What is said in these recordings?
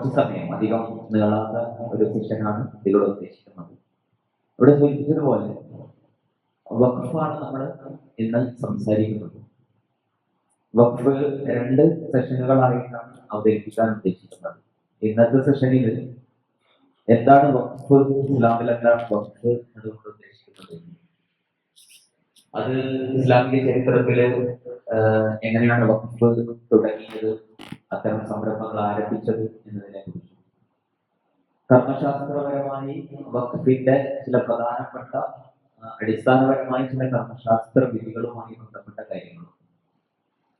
കുറച്ച് സമയം അധികം നീളാത്ത ഒരു സെഷനാണ് ഇതിലൂടെ ഉദ്ദേശിക്കുന്നത്. ഇവിടെ സൂചിപ്പിച്ചതുപോലെ വഖഫാണ് നമ്മൾ ഇന്ന് സംസാരിക്കുന്നത്. വഖഫ് 2 സെഷനുകളായിട്ടാണ് അവതരിപ്പിക്കാൻ ഉദ്ദേശിക്കുന്നത്. ഇന്നത്തെ സെഷനിൽ എന്താണ് വഖഫ്, ഇസ്ലാമിൽ എന്താണ് വഖഫ് അതുകൊണ്ട് ഉദ്ദേശിക്കുന്നത്, അത് ഇസ്ലാമിക ചരിത്രത്തില് എങ്ങനെയാണ് വഖഫ് തുടങ്ങിയത്, അത്തരം സംരംഭങ്ങൾ ആരംഭിച്ചത് എന്നതിനെ കുറിച്ച്, കർമ്മശാസ്ത്രപരമായി വഖഫിന്റെ ചില പ്രധാനപ്പെട്ട അടിസ്ഥാനപരമായ ചില കർമ്മശാസ്ത്ര വിധികളുമായി ബന്ധപ്പെട്ട കാര്യങ്ങളും,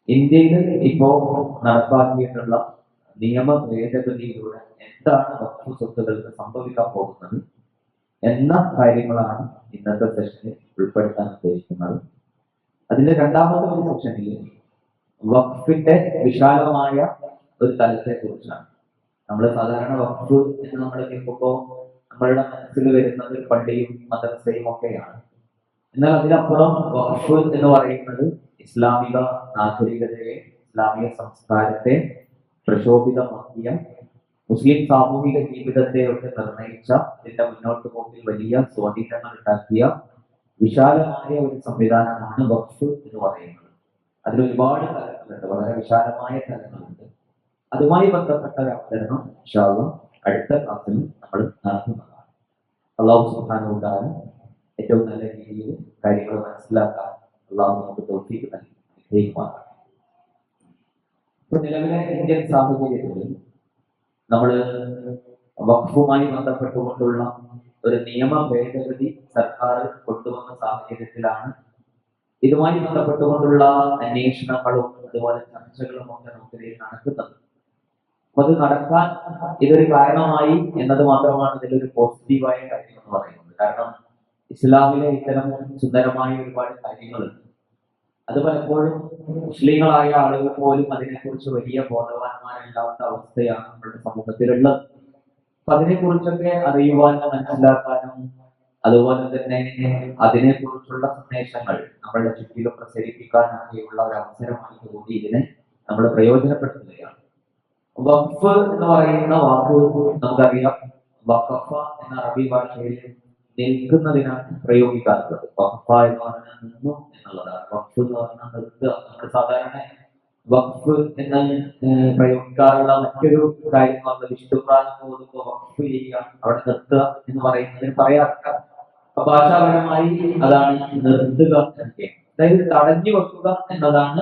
ഇന്ത്യയിൽ ഇപ്പോൾ നടപ്പാക്കിയിട്ടുള്ള നിയമ ഭേദഗതിയിലൂടെ എന്താണ് വഖഫ് സ്വത്തുക്കൾക്ക് സംഭവിക്കാൻ പോകുന്നത് എന്ന കാര്യങ്ങളാണ് ഇന്നത്തെ സെഷനിൽ ഉൾപ്പെടുത്താൻ ഉദ്ദേശിക്കുന്നത്. അതിന്റെ രണ്ടാമത്തെ ഒരു സെഷനിൽ വഖഫിന്റെ വിശാലമായ ഒരു തലത്തെ കുറിച്ചാണ്. നമ്മൾ സാധാരണ വഖഫ് എന്ന് നമ്മൾ കേൾക്കുമ്പോൾ നമ്മളുടെ മനസ്സിൽ വരുന്നത് പള്ളിയും മദ്രസയും ഒക്കെയാണ്. എന്നാൽ അതിനപ്പുറം വഖഫ് എന്ന് പറയുന്നത് ഇസ്ലാമിക നാഗരികതയെ, ഇസ്ലാമിക സംസ്കാരത്തെ പ്രശോഭിതമാക്കിയ, മുസ്ലിം സാമൂഹിക ജീവിതത്തെ ഒക്കെ നിർണയിച്ച, ഇതിന്റെ മുന്നോട്ട് പോക്കിൽ വലിയ സ്വാധീനങ്ങൾ ഉണ്ടാക്കിയ വിശാലമായ ഒരു സംവിധാനമാണ് വഖഫ് എന്ന് പറയുന്നത്. അതിൽ ഒരുപാട് തലങ്ങളുണ്ട്, വളരെ വിശാലമായ തലങ്ങളുണ്ട്. അതുമായി ബന്ധപ്പെട്ട ഒരു അവതരണം ഇൻഷാ അല്ലാഹ് അടുത്ത ക്ലാസ്സിൽ നമ്മൾ നടത്തുന്നതാണ്. അല്ലാഹു സുബ്ഹാനഹു വ തആല ഏറ്റവും നല്ല രീതിയിൽ കാര്യങ്ങൾ മനസ്സിലാക്കാൻ അല്ലാഹു നമുക്ക് തൗഫീഖ് നൽകുമാറാകട്ടെ. ഇപ്പൊ നിലവിലെ ഇന്ത്യൻ സാഹചര്യത്തിൽ നമ്മൾ വഖഫുമായി ബന്ധപ്പെട്ടുകൊണ്ടുള്ള ഒരു നിയമ ഭേദഗതി സർക്കാർ കൊണ്ടുവന്ന സാഹചര്യത്തിലാണ് ഇതുമായി ബന്ധപ്പെട്ടുകൊണ്ടുള്ള അന്വേഷണങ്ങളും അതുപോലെ ചർച്ചകളും ഒക്കെ നമുക്കിടയിൽ നടക്കുന്നത്. അപ്പൊ അത് നടക്കാൻ ഇതൊരു കാരണമായി എന്നത് മാത്രമാണ് ഇതിലൊരു പോസിറ്റീവായ കാര്യം എന്ന് പറയുന്നത്. കാരണം ഇസ്ലാമിലെ ഇത്തരം സുന്ദരമായ ഒരുപാട് കാര്യങ്ങളുണ്ട്. അത് പലപ്പോഴും മുസ്ലിങ്ങളായ ആളുകൾ പോലും അതിനെക്കുറിച്ച് വലിയ ബോധവാന്മാരില്ലാത്ത അവസ്ഥയാണ് നമ്മുടെ സമൂഹത്തിലുള്ളത്. അപ്പൊ അതിനെക്കുറിച്ചൊക്കെ അറിയുവാനും മനസ്സിലാക്കാനും അതുപോലെ തന്നെ അതിനെക്കുറിച്ചുള്ള സന്ദേശങ്ങൾ നമ്മളുടെ ചുറ്റിലും പ്രസരിപ്പിക്കാനൊക്കെയുള്ള ഒരു അവസരമായി കൂടി ഇതിനെ നമ്മൾ പ്രയോജനപ്പെടുത്തുകയാണ്. വഖഫ് എന്ന് പറയുന്ന വാക്ക് നമുക്കറിയാം, വഖഫ എന്ന അറബി ഭാഷയിൽ നിൽക്കുന്നതിനാണ് പ്രയോഗിക്കാറുള്ളത്. വഖഫ എന്ന് പറഞ്ഞാൽ നിന്നു എന്നുള്ളതാണ്. വഖഫ് എന്ന് പറഞ്ഞാൽ നിർത്തുക. നമ്മൾ സാധാരണ വഖഫ് എന്ന് പ്രയോഗിക്കാറുള്ള മറ്റൊരു കാര്യം പറഞ്ഞത് വിശുദ്ധ ഖുർആൻ ഓതുമ്പോൾ വഖഫ് ചെയ്യുക, അവിടെ നിർത്തുക എന്ന് പറയുന്നതിന് പറയാറില്ല. ഭാഷാപരമായി അതാണ് നിർത്തുക എന്നൊക്കെ, അതായത് തടഞ്ഞു വെക്കുക എന്നതാണ്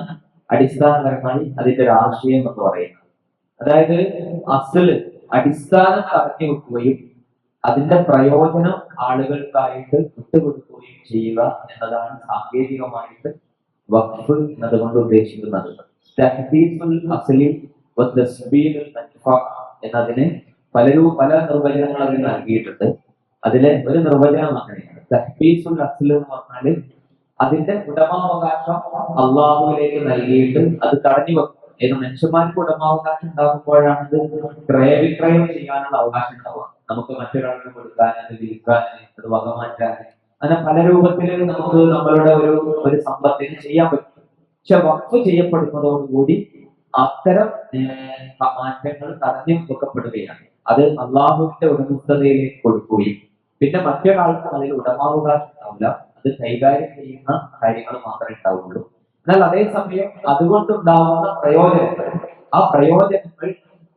അടിസ്ഥാനപരമായി അതിന്റെ ഒരു ആശയം എന്ന് പറയുന്നത്. അതായത് അസല് അടിസ്ഥാനം തടഞ്ഞു വെക്കുകയും അതിന്റെ പ്രയോജനം ആളുകൾക്കായിട്ട് വിട്ടുകൊടുക്കുകയും ചെയ്യുക എന്നതാണ് സാങ്കേതികമായിട്ട് വഖഫ് എന്നതുകൊണ്ട് ഉദ്ദേശിക്കുന്നത്. എന്നതിന് പല നിർവചനങ്ങൾ അതിന് നൽകിയിട്ടുണ്ട്. അതിലെ ഒരു നിർവചനം അങ്ങനെയാണ്. തഹ്ബീസുൽ അസ്ൽ എന്ന് പറഞ്ഞാല് അതിന്റെ ഉടമാവകാശം അള്ളാഹുവിലേക്ക് നൽകിയിട്ട് അത് തടഞ്ഞു വെക്കും. ഏത് മനുഷ്യന്മാർക്ക് ഉടമാവകാശം ഉണ്ടാകുമ്പോഴാണ് ഇത് ക്രയവിക്രയം ചെയ്യാനുള്ള അവകാശം ഉണ്ടാവുക. നമുക്ക് മറ്റൊരാൾക്ക് കൊടുക്കാൻ, അത് വിൽക്കാൻ, അത് വകമാറ്റാൻ, അങ്ങനെ പല രൂപത്തിൽ നമുക്ക് നമ്മളുടെ ഒരു സമ്പത്തിന് ചെയ്യാൻ പറ്റും. പക്ഷെ വഖഫ് ചെയ്യപ്പെടുന്നതോടുകൂടി അത്തരം മാറ്റങ്ങൾ തടഞ്ഞു വെക്കപ്പെടുകയാണ്. അത് അള്ളാഹുവിന്റെ ഉടമസ്ഥതയിലേക്ക് കൊടുക്കുകയും പിന്നെ മറ്റൊരാൾക്ക് അതിൽ ഉടമാവകാശം ഉണ്ടാവില്ല. അത് കൈകാര്യം ചെയ്യുന്ന കാര്യങ്ങൾ മാത്രമേ ഉണ്ടാവുള്ളൂ. എന്നാൽ അതേസമയം അതുകൊണ്ടുണ്ടാവുന്ന പ്രയോജനങ്ങൾ, ആ പ്രയോജനങ്ങൾ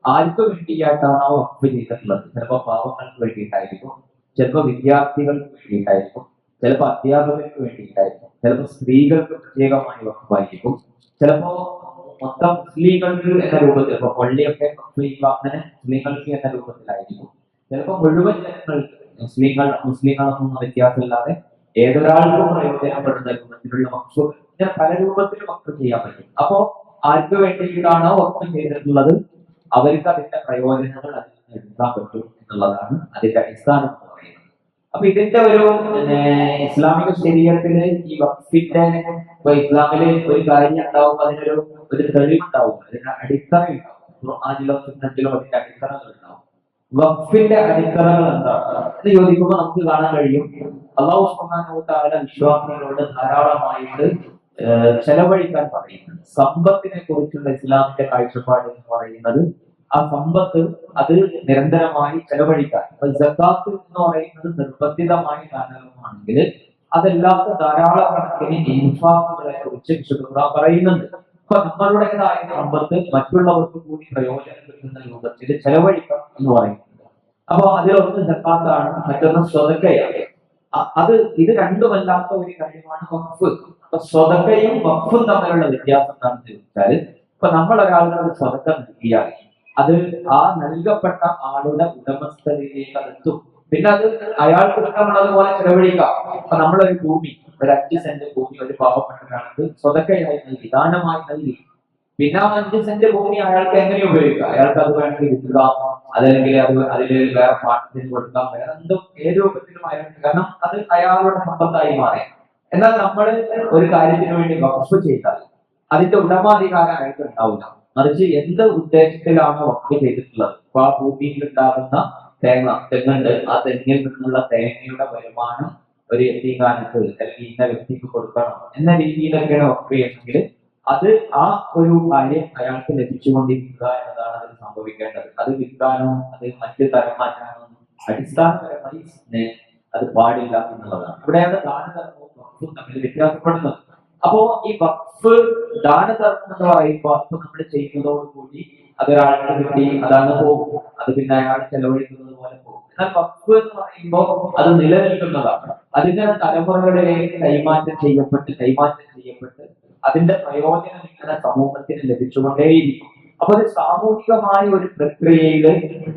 ആർക്ക് വേണ്ടിയിട്ടാണോ വഖഫ് ചെയ്തിട്ടുള്ളത്, ചിലപ്പോൾ പാവങ്ങൾക്ക് വേണ്ടിയിട്ടായിരിക്കും, ചിലപ്പോൾ വിദ്യാർത്ഥികൾക്ക് വേണ്ടിയിട്ടായിരിക്കും, ചിലപ്പോൾ അധ്യാപകർക്ക് വേണ്ടിയിട്ടായിരിക്കും, ചിലപ്പോൾ സ്ത്രീകൾക്ക് പ്രത്യേകമായി വഖഫായിരിക്കും, ചിലപ്പോ മൊത്തം മുസ്ലിങ്ങൾക്ക് എന്ന രൂപത്തിൽ, ഇപ്പൊ പള്ളിയൊക്കെ അങ്ങനെ മുസ്ലിങ്ങൾക്ക് എന്ന രൂപത്തിലായിരിക്കും, ചിലപ്പോൾ മുഴുവൻ ജനങ്ങൾക്ക്, മുസ്ലിങ്ങളൊന്നും വ്യത്യാസമില്ലാതെ ഏതൊരാൾക്കും പ്രയോജനപ്പെടുന്ന രൂപത്തിലുള്ള വഖഫ്, ഇങ്ങനെ പല രൂപത്തിൽ വഖഫ് ചെയ്യാൻ പറ്റും. അപ്പോ ആർക്ക് വേണ്ടിയിട്ടാണോ വഖഫ് ചെയ്തിട്ടുള്ളത് അവർക്ക് അതിന്റെ പ്രയോജനങ്ങൾ അതിൽ നിന്ന് എടുക്കാൻ പറ്റും എന്നുള്ളതാണ് അതിന്റെ അടിസ്ഥാനം എന്ന് പറയുന്നത്. അപ്പൊ ഇതിന്റെ ഒരു ഇസ്ലാമിക ശരീരത്തില് ഈ വഖഫിന്റെ, ഇപ്പൊ ഇസ്ലാമില് ഒരു കാര്യം ഉണ്ടാവും, അതിനൊരു തെളിവുണ്ടാവും, അതിന്റെ അടിത്തറ ഉണ്ടാവും. ഖുർആനിലോ സുന്നത്തിലോ അതിന്റെ അടിത്തറകൾ ഉണ്ടാവും. വഖഫിന്റെ അടിത്തറകൾ എന്താണ് എന്ന് ചോദിക്കുമ്പോൾ നമുക്ക് കാണാൻ കഴിയും, അല്ലാഹു സുബ്ഹാനഹു വ തആല വിശ്വാസികളോട് ധാരാളമായിട്ട് ചെലവഴിക്കാൻ പറയുന്നുണ്ട്. സമ്പത്തിനെ കുറിച്ചുള്ള ഇസ്ലാമിന്റെ കാഴ്ചപ്പാട് എന്ന് പറയുന്നത് ആ സമ്പത്ത് അത് നിരന്തരമായി ചെലവഴിക്കാൻ. അപ്പൊ സക്കാത്ത് എന്ന് പറയുന്നത് നിർബന്ധിതമായ ദാനമാണെങ്കിൽ അതല്ലാത്ത ധാരാളം കണക്കിന് ഇൻഫാഖുകളെ കുറിച്ച് വിശുദ്ധ ഖുർആൻ പറയുന്നുണ്ട്. അപ്പൊ നമ്മളുടേതായ സമ്പത്ത് മറ്റുള്ളവർക്ക് കൂടി പ്രയോജനം കിട്ടുന്ന രൂപത്തിൽ ചെലവഴിക്കണം എന്ന് പറയുന്നുണ്ട്. അപ്പൊ അതിലൊന്ന് സക്കാത്താണ്, മറ്റൊന്ന് സ്വതക്കയാണ്. അത് ഇത് രണ്ടുമല്ലാത്ത ഒരു കാര്യമാണ് വഖഫ്. അപ്പൊ സ്വതക്കയും വഖഫും തമ്മിലുള്ള വ്യത്യാസം എന്താണെന്ന് ചോദിച്ചാൽ, ഇപ്പൊ നമ്മൾ ഒരാളുടെ ഒരു സ്വതക്ക നൽകിയാൽ അത് ആ നൽകപ്പെട്ട ആളുടെ ഉടമസ്ഥതയിലേക്ക് അതെത്തും. പിന്നെ അത് അയാൾക്ക് ഇഷ്ടമുള്ളതുപോലെ ചെലവഴിക്കാം. അപ്പൊ നമ്മളൊരു ഭൂമി, ഒരു 5 സെന്റ് ഭൂമി ഒരു പാവപ്പെട്ട ഒരാൾക്ക് സ്വതക്കയായി നൽകി, ദാനമായി നൽകി. പിന്നെ ആ 5 സെന്റ് ഭൂമി അയാൾക്ക് എങ്ങനെ ഉപയോഗിക്കാം? അയാൾക്ക് അത് വേണമെങ്കിൽ വിൽക്കാം, അതല്ലെങ്കിൽ അതിൽ വേറെ പാട്ടത്തിന് കൊടുക്കാം, വേറെ എന്തും ഏത് രൂപത്തിലും അയാൾക്ക്, കാരണം അത് അയാളുടെ സമ്പത്തായി മാറി. എന്നാൽ നമ്മൾ ഒരു കാര്യത്തിന് വേണ്ടി വഖഫ് ചെയ്താൽ അതിന്റെ ഉടമാധികാരം അയാൾക്ക് ഉണ്ടാവില്ല. മറിച്ച് എന്ത് ഉദ്ദേശത്തിലാണ് വഖഫ് ചെയ്തിട്ടുള്ളത്, അപ്പൊ ആ ഭൂമിയിൽ ഉണ്ടാകുന്ന തെങ്ങുണ്ട്, ആ തെങ്ങിൽ നിന്നുള്ള തേങ്ങയുടെ വരുമാനം ഒരു യതീംഖാനക്ക് അല്ലെങ്കിൽ ഇന്ന വ്യക്തിക്ക് കൊടുക്കണം എന്ന രീതിയിലൊക്കെയാണ് വഖഫ് ചെയ്യുന്നെങ്കിൽ അത് ആ ഒരു കാര്യം അയാൾക്ക് ലഭിച്ചുകൊണ്ടിരിക്കുക എന്നതാണ് അതിൽ സംഭവിക്കേണ്ടത്. അത് വിൽക്കാനോ അത് മറ്റ് തരം മാറ്റാനോ അടിസ്ഥാനപരമായി അത് പാടില്ല എന്നുള്ളതാണ്. ഇവിടെയാണ് ദാനധർമ്മവും വഖഫും തമ്മിൽ വ്യത്യാസപ്പെടുന്നത്. അപ്പോ ഈ വഖഫ് ദാനധർമ്മം എന്ന് പറയുമ്പോൾ അത് നമ്മൾ ചെയ്യുന്നതോടുകൂടി അതൊരാൾക്ക് കിട്ടി അതങ്ങ് പോകും, അത് പിന്നെ അയാൾ ചെലവഴിക്കുന്നത് പോലെ പോകും. എന്നാൽ വഖഫ് എന്ന് പറയുമ്പോൾ അത് നിലനിൽക്കുന്നതാണ്. അതിങ്ങനെ തലമുറകളിലേക്ക് കൈമാറ്റം ചെയ്യപ്പെട്ട് അതിന്റെ പ്രയോജനം ഇങ്ങനെ സമൂഹത്തിന് ലഭിച്ചുകൊണ്ടേയിരിക്കും. അപ്പൊ ഒരു സാമൂഹികമായ ഒരു പ്രക്രിയയിൽ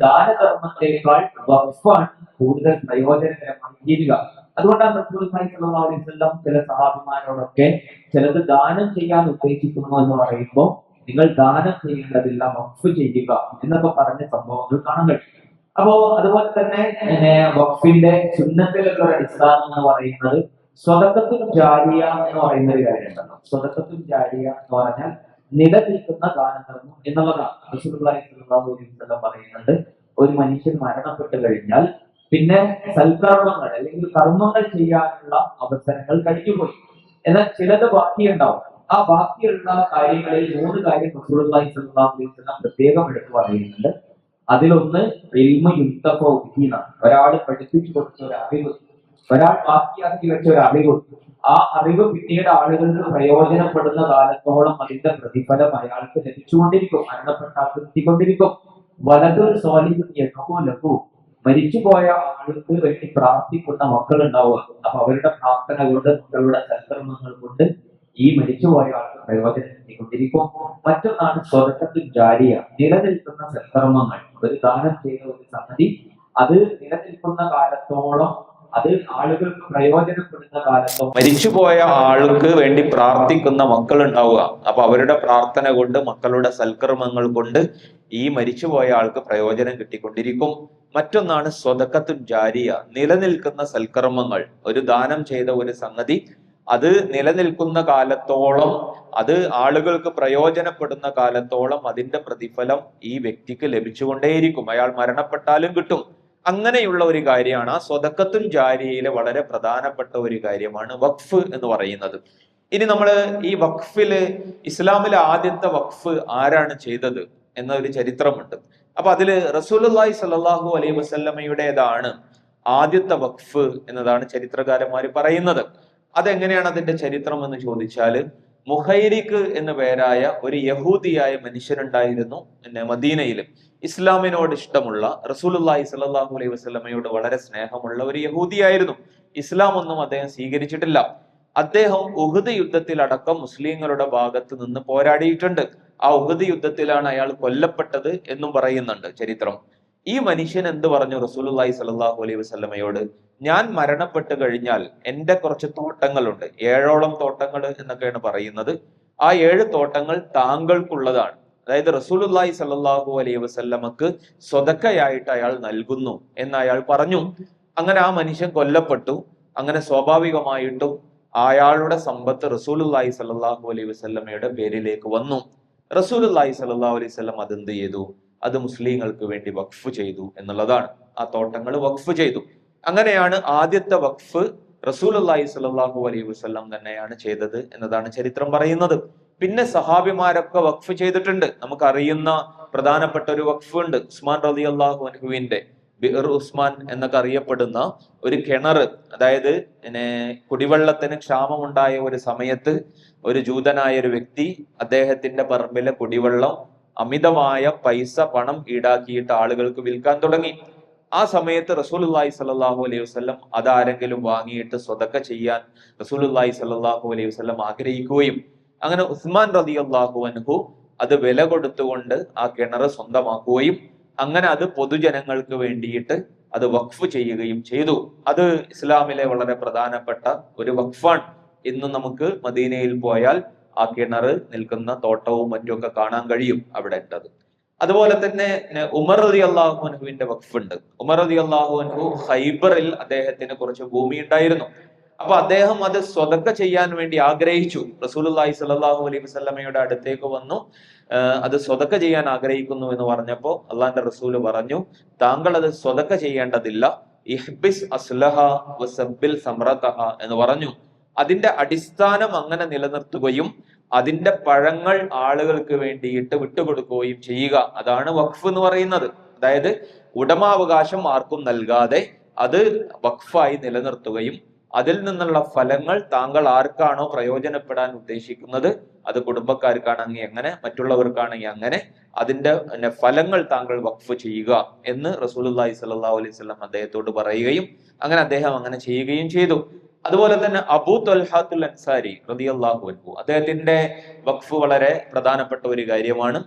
ദാനധർമ്മത്തെക്കാൾ വഖഫാണ് കൂടുതൽ പ്രയോജനകരമായി തീരുക. അതുകൊണ്ടാണ് റസൂലുള്ളാഹി സ്വല്ലല്ലാഹു അലൈഹി വസല്ലം ചില സഹാബിമാരോടൊക്കെ ചിലത് ദാനം ചെയ്യാൻ ഉദ്ദേശിക്കുന്നു എന്ന് പറയുമ്പോൾ നിങ്ങൾ ദാനം ചെയ്യേണ്ടതില്ല, വഖഫ് ചെയ്യുക എന്നൊക്കെ പറഞ്ഞ സംഭവങ്ങൾ കാണാൻ കഴിയും. അപ്പോ അതുപോലെ തന്നെ വഖഫിന്റെ സുന്നത്തിലുള്ള ഒരു അടിസ്ഥാനം എന്ന് പറയുന്നത് സ്വതക്കത്തുൽ ജാരിയ എന്ന് പറയുന്ന ഒരു കാര്യമുണ്ടല്ലോ. സ്വതക്കത്തുൽ ജാരിയ എന്ന് പറഞ്ഞാൽ നിലനിൽക്കുന്ന ദാനധർമ്മം എന്നുള്ളതാണ്. റസൂലുള്ളാഹി സ്വല്ലല്ലാഹു അലൈഹി വസല്ലം പറയുന്നുണ്ട്, ഒരു മനുഷ്യൻ മരണപ്പെട്ടു കഴിഞ്ഞാൽ പിന്നെ സൽക്കർമ്മങ്ങൾ അല്ലെങ്കിൽ കർമ്മങ്ങൾ ചെയ്യാനുള്ള അവസരങ്ങൾ കഴിഞ്ഞുപോയി, എന്നാൽ ചിലത് ബാക്കിയുണ്ടാവും. ആ ബാക്കിയുള്ള കാര്യങ്ങളിൽ 3 കാര്യം റസൂലുള്ളാഹി സ്വല്ലല്ലാഹു അലൈഹി വസല്ലം പ്രത്യേകം എടുത്തു പറയുന്നുണ്ട്. അതിലൊന്ന് ഇൽമു യുക്തഫഉ ബിഹി, ഒരാൾ പഠിപ്പിച്ചു കൊടുത്ത ഒരു അറിവ്, ഒരാൾ ബാക്കിയാക്കി വെച്ച ഒരു അറിവ്, ആ അറിവ് പിന്നീട് ആളുകൾക്ക് പ്രയോജനപ്പെടുന്ന കാലത്തോളം അതിന്റെ പ്രതിഫലം അയാൾക്ക് ലഭിച്ചുകൊണ്ടിരിക്കും, മരണപ്പെട്ടാൽ എത്തിക്കൊണ്ടിരിക്കും. വലതുൽ സ്വാലിഹുൻ യദ്ഉ ലഹു, മരിച്ചുപോയ ആൾക്ക് വേണ്ടി പ്രാർത്ഥിക്കുന്ന മക്കൾ ഉണ്ടാവുക. അപ്പൊ അവരുടെ പ്രാർത്ഥന കൊണ്ട്, മക്കളുടെ സൽക്കർമ്മങ്ങൾ കൊണ്ട് ഈ മരിച്ചുപോയ ആൾക്ക് പ്രയോജനം എത്തിക്കൊണ്ടിരിക്കും. മറ്റൊന്നാണ് സ്വതക്കത്തുൽ ജാരിയ, നിലനിൽക്കുന്ന സൽക്കർമ്മങ്ങൾ. ഒരു ദാനം ചെയ്ത ഒരു സംഗതി അത് നിലനിൽക്കുന്ന കാലത്തോളം, അത് ആളുകൾക്ക് പ്രയോജനപ്പെടുന്ന കാലത്തോളം, മരിച്ചുപോയ ആൾക്ക് വേണ്ടി പ്രാർത്ഥിക്കുന്ന മക്കൾ ഉണ്ടാവുക. അപ്പൊ അവരുടെ പ്രാർത്ഥന കൊണ്ട്, മക്കളുടെ സൽക്കർമ്മങ്ങൾ കൊണ്ട് ഈ മരിച്ചുപോയ ആൾക്ക് പ്രയോജനം കിട്ടിക്കൊണ്ടിരിക്കും. മറ്റൊന്നാണ് സ്വതക്കത്തുൽ ജാരിയ, നിലനിൽക്കുന്ന സൽക്കർമ്മങ്ങൾ. ഒരു ദാനം ചെയ്ത ഒരു സംഗതി അത് നിലനിൽക്കുന്ന കാലത്തോളം, അത് ആളുകൾക്ക് പ്രയോജനപ്പെടുന്ന കാലത്തോളം അതിന്റെ പ്രതിഫലം ഈ വ്യക്തിക്ക് ലഭിച്ചുകൊണ്ടേയിരിക്കും, അയാൾ മരണപ്പെട്ടാലും കിട്ടും. അങ്ങനെയുള്ള ഒരു കാര്യമാണ് ആ സ്വതക്കത്തുൽ ജാരിയയിലെ വളരെ പ്രധാനപ്പെട്ട ഒരു കാര്യമാണ് വഖഫ് എന്ന് പറയുന്നത്. ഇനി നമ്മൾ ഈ വഖഫില്, ഇസ്ലാമിലെ ആദ്യത്തെ വഖഫ് ആരാണ് ചെയ്തത് എന്ന ഒരു ചരിത്രമുണ്ട്. അപ്പൊ അതില് റസൂലുള്ളാഹി സ്വല്ലല്ലാഹു അലൈഹി വസല്ലമയുടേതാണ് ആദ്യത്തെ വഖഫ് എന്നതാണ് ചരിത്രകാരന്മാർ പറയുന്നത്. അതെങ്ങനെയാണ് അതിന്റെ ചരിത്രം എന്ന് ചോദിച്ചാല്, മുഹൈരിഖ് എന്ന പേരായ ഒരു യഹൂദിയായ മനുഷ്യനുണ്ടായിരുന്നു മദീനയില്. ഇസ്ലാമിനോട് ഇഷ്ടമുള്ള, റസൂലുള്ളാഹി സ്വല്ലല്ലാഹു അലൈഹി വസല്ലമയോട് വളരെ സ്നേഹമുള്ള ഒരു യഹൂദിയായിരുന്നു. ഇസ്ലാം ഒന്നും അദ്ദേഹം സ്വീകരിച്ചിട്ടില്ല. അദ്ദേഹം ഉഹുദ് യുദ്ധത്തിൽ അടക്കം മുസ്ലിങ്ങളുടെ ഭാഗത്ത് നിന്ന് പോരാടിയിട്ടുണ്ട്. ആ ഉഹുദ് യുദ്ധത്തിലാണ് അയാൾ കൊല്ലപ്പെട്ടത് എന്നും പറയുന്നുണ്ട് ചരിത്രം. ഈ മനുഷ്യൻ എന്ത് പറഞ്ഞു റസൂലുള്ളാഹി സ്വല്ലല്ലാഹു അലൈഹി വസല്ലമയോട്? ഞാൻ മരണപ്പെട്ട് കഴിഞ്ഞാൽ എൻ്റെ കുറച്ച് തോട്ടങ്ങളുണ്ട്, 7ഓളം തോട്ടങ്ങൾ എന്നൊക്കെയാണ് പറയുന്നത്. ആ 7 തോട്ടങ്ങൾ താങ്കൾക്കുള്ളതാണ്. അതായത് റസൂലുള്ളാഹി സ്വല്ലല്ലാഹു അലൈഹി വസല്ലമക്ക് സ്വതക്കയായിട്ട് അയാൾ നൽകുന്നു എന്ന് അയാൾ പറഞ്ഞു. അങ്ങനെ ആ മനുഷ്യൻ കൊല്ലപ്പെട്ടു. അങ്ങനെ സ്വാഭാവികമായിട്ടും അയാളുടെ സമ്പത്ത് റസൂലുള്ളാഹി സ്വല്ലല്ലാഹു അലൈഹി വസല്ലമയുടെ പേരിലേക്ക് വന്നു. റസൂലുള്ളാഹി സ്വല്ലല്ലാഹു അലൈഹി വസല്ലം അതെന്ത് ചെയ്തു? അത് മുസ്ലിങ്ങൾക്ക് വേണ്ടി വഖഫ് ചെയ്തു എന്നുള്ളതാണ്. ആ തോട്ടങ്ങൾ വഖഫ് ചെയ്തു. അങ്ങനെയാണ് ആദ്യത്തെ വഖഫ് റസൂലുള്ളാഹി സ്വല്ലല്ലാഹു അലൈഹി വസല്ലം തന്നെയാണ് ചെയ്തത് എന്നതാണ് ചരിത്രം പറയുന്നത്. പിന്നെ സഹാബിമാരൊക്കെ വഖഫ് ചെയ്തിട്ടുണ്ട്. നമുക്കറിയുന്ന പ്രധാനപ്പെട്ട ഒരു വഖഫ് ഉണ്ട്, ഉസ്മാൻ റളിയല്ലാഹു അൻഹുവിന്റെ ബിർ ഉസ്മാൻ എന്നൊക്കെ അറിയപ്പെടുന്ന ഒരു കിണർ. അതായത് കുടിവെള്ളത്തിന് ക്ഷാമമുണ്ടായ ഒരു സമയത്ത് ഒരു ജൂതനായ ഒരു വ്യക്തി അദ്ദേഹത്തിന്റെ പറമ്പിലെ കുടിവെള്ളം അമിതമായ പണം ഈടാക്കിയിട്ട് ആളുകൾക്ക് വിൽക്കാൻ തുടങ്ങി. ആ സമയത്ത് റസൂലുള്ളാഹി സ്വല്ലല്ലാഹു അലൈഹി വസല്ലം അതാരെങ്കിലും വാങ്ങിയിട്ട് സ്വതക്ക ചെയ്യാൻ റസൂലുള്ളാഹി സ്വല്ലല്ലാഹു അലൈഹി വസല്ലം ആഗ്രഹിക്കുകയും അങ്ങനെ ഉസ്മാൻ റളിയല്ലാഹു അൻഹു അത് വില കൊടുത്തുകൊണ്ട് ആ കിണർ സ്വന്തമാക്കുകയും അങ്ങനെ അത് പൊതുജനങ്ങൾക്ക് വേണ്ടിയിട്ട് അത് വഖഫ് ചെയ്യുകയും ചെയ്തു. അത് ഇസ്ലാമിലെ വളരെ പ്രധാനപ്പെട്ട ഒരു വഖഫാണ്. ഇന്ന് നമുക്ക് മദീനയിൽ പോയാൽ ആ കിണർ നിൽക്കുന്ന തോട്ടവും മറ്റുമൊക്കെ കാണാൻ കഴിയും അവിടെ ഉണ്ടത്. അതുപോലെ തന്നെ ഉമർ റളിയല്ലാഹു അൻഹുവിന്റെ വഖഫ് ഉണ്ട്. ഉമർ റളിയല്ലാഹു അൻഹു ഖൈബറിൽ അദ്ദേഹത്തിന് കുറച്ച് ഭൂമി ഉണ്ടായിരുന്നു. അപ്പൊ അദ്ദേഹം അത് സ്വതക്ക ചെയ്യാൻ വേണ്ടി ആഗ്രഹിച്ചു. റസൂലുള്ളാഹി സ്വല്ലല്ലാഹു അലൈഹി വസല്ലമയുടെ അടുത്തേക്ക് വന്നു, അത് സ്വതക്ക ചെയ്യാൻ ആഗ്രഹിക്കുന്നു എന്ന് പറഞ്ഞപ്പോ അള്ളാന്റെ റസൂല് പറഞ്ഞു, താങ്കൾ അത് സ്വതക്ക ചെയ്യേണ്ടതില്ല, ഇഹ്ബിസ് അസ്ലഹ വസബ്ബിൽ സമറതഹ എന്ന് പറഞ്ഞു. അതിന്റെ അടിസ്ഥാനം അങ്ങനെ നിലനിർത്തുകയും അതിന്റെ പഴങ്ങൾ ആളുകൾക്ക് വേണ്ടിയിട്ട് വിട്ടുകൊടുക്കുകയും ചെയ്യുക, അതാണ് വഖഫ് എന്ന് പറയുന്നത്. അതായത് ഉടമാവകാശം ആർക്കും നൽകാതെ അത് വഖഫായി നിലനിർത്തുകയും അതിൽ നിന്നുള്ള ഫലങ്ങൾ താങ്കൾ ആർക്കാണോ പ്രയോജനപ്പെടാൻ ഉദ്ദേശിക്കുന്നത്, അത് കുടുംബക്കാർക്കാണെങ്കിൽ എങ്ങനെ, മറ്റുള്ളവർക്കാണെങ്കിൽ അങ്ങനെ, അതിന്റെ ഫലങ്ങൾ താങ്കൾ വഖഫ് ചെയ്യുക എന്ന് റസൂലുള്ളാഹി സ്വല്ലല്ലാഹു അലൈഹി വസല്ലം അദ്ദേഹത്തോട് പറയുകയും അങ്ങനെ അദ്ദേഹം അങ്ങനെ ചെയ്യുകയും ചെയ്തു. അതുപോലെ തന്നെ അബൂ ത്വൽഹാത്തുൽ അൻസാരി റളിയല്ലാഹു അൻഹു, അദ്ദേഹത്തിന്റെ വഖഫ് വളരെ പ്രധാനപ്പെട്ട ഒരു കാര്യമാണ്.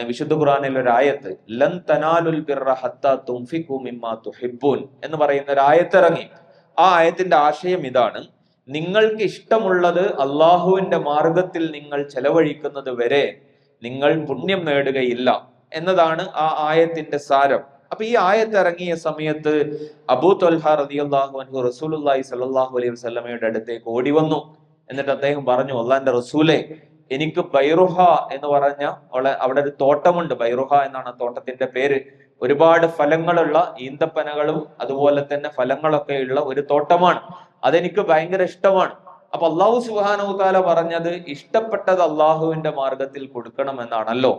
വിശുദ്ധ ഖുർആനിൽ ഒരു ആയത്ത്, ലൻ തനാലുൽ ബിർറ ഹത്താ തുൻഫിഖു മിമ്മാ തുഹിബ്ബൂൻ എന്ന് പറയുന്ന ഒരു ആയത്ത് ഇറങ്ങി. ആ ആയത്തിന്റെ ആശയം ഇതാണ്: നിങ്ങൾക്ക് ഇഷ്ടമുള്ളത് അള്ളാഹുവിന്റെ മാർഗത്തിൽ നിങ്ങൾ ചെലവഴിക്കുന്നത് വരെ നിങ്ങൾ പുണ്യം നേടുകയില്ല എന്നതാണ് ആ ആയത്തിന്റെ സാരം. അപ്പൊ ഈ ആയത്ത് ഇറങ്ങിയ സമയത്ത് അബൂ ത്വൽഹ റളിയല്ലാഹു അൻഹു റസൂലുള്ളാഹി സ്വല്ലല്ലാഹു അലൈഹി വസല്ലമയുടെ അടുത്തേക്ക് ഓടി വന്നു. എന്നിട്ട് അദ്ദേഹം പറഞ്ഞു, അള്ളാന്റെ റസൂലെ, എനിക്ക് ബൈറുഹ എന്ന് പറഞ്ഞ അവിടെ ഒരു തോട്ടമുണ്ട്. ബൈറുഹ എന്നാണ് തോട്ടത്തിന്റെ പേര്. ഒരുപാട് ഫലങ്ങളുള്ള ഈന്തപ്പനകളും അതുപോലെ തന്നെ ഫലങ്ങളൊക്കെ ഉള്ള ഒരു തോട്ടമാണ്. അതെനിക്ക് ഭയങ്കര ഇഷ്ടമാണ്. അപ്പൊ അള്ളാഹു സുബ്ഹാനഹു വതആല പറഞ്ഞത് ഇഷ്ടപ്പെട്ടത് അള്ളാഹുവിന്റെ മാർഗത്തിൽ കൊടുക്കണം എന്നാണല്ലോ,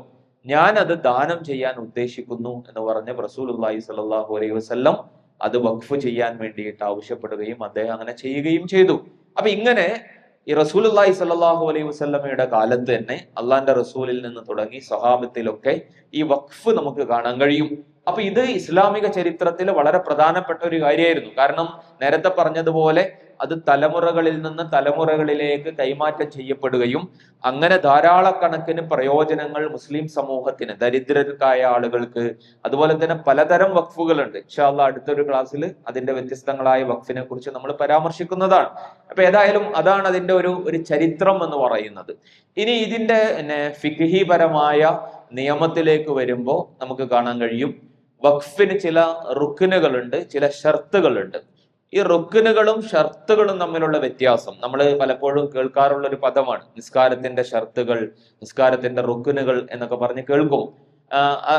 ഞാൻ അത് ദാനം ചെയ്യാൻ ഉദ്ദേശിക്കുന്നു എന്ന് പറഞ്ഞ റസൂലുള്ളാഹി സ്വല്ലല്ലാഹു അലൈഹി വസല്ലം അത് വഖഫ് ചെയ്യാൻ വേണ്ടിയിട്ട് ആവശ്യപ്പെടുകയും അദ്ദേഹം അങ്ങനെ ചെയ്യുകയും ചെയ്തു. അപ്പൊ ഇങ്ങനെ ഈ റസൂലുള്ളാഹി സ്വല്ലല്ലാഹു അലൈഹി വസല്ലമയുടെ കാലത്ത് തന്നെ അള്ളാന്റെ റസൂലിൽ നിന്ന് തുടങ്ങി സ്വഹാബത്തിലൊക്കെ ഈ വഖഫ് നമുക്ക് കാണാൻ കഴിയും. അപ്പൊ ഇത് ഇസ്ലാമിക ചരിത്രത്തിൽ വളരെ പ്രധാനപ്പെട്ട ഒരു കാര്യമായിരുന്നു. കാരണം നേരത്തെ പറഞ്ഞതുപോലെ അത് തലമുറകളിൽ നിന്ന് തലമുറകളിലേക്ക് കൈമാറ്റം ചെയ്യപ്പെടുകയും അങ്ങനെ ധാരാളക്കണക്കിന് പ്രയോജനങ്ങൾ മുസ്ലിം സമൂഹത്തിന്, ദരിദ്രർക്കായ ആളുകൾക്ക്, അതുപോലെ തന്നെ പലതരം വഖഫുകളുണ്ട്. ഇൻഷാ അല്ലാഹ് അടുത്തൊരു ക്ലാസ്സിൽ അതിന്റെ വ്യത്യസ്തങ്ങളായ വഖഫിനെ കുറിച്ച് നമ്മൾ പരാമർശിക്കുന്നതാണ്. അപ്പൊ ഏതായാലും അതാണ് അതിന്റെ ഒരു ചരിത്രം എന്ന് പറയുന്നത്. ഇനി ഇതിന്റെ ഫിഖ്ഹിപരമായ നിയമത്തിലേക്ക് വരുമ്പോൾ നമുക്ക് കാണാൻ കഴിയും, വഖഫിന് ചില റുക്നുകളുണ്ട്, ചില ഷർത്തുകളുണ്ട്. ഈ റുക്നുകളും ഷർത്തുകളും തമ്മിലുള്ള വ്യത്യാസം നമ്മൾ പലപ്പോഴും കേൾക്കാറുള്ള ഒരു പദമാണ്, നിസ്കാരത്തിന്റെ ഷർത്തുകൾ, നിസ്കാരത്തിന്റെ റുക്നുകൾ എന്നൊക്കെ പറഞ്ഞ് കേൾക്കും.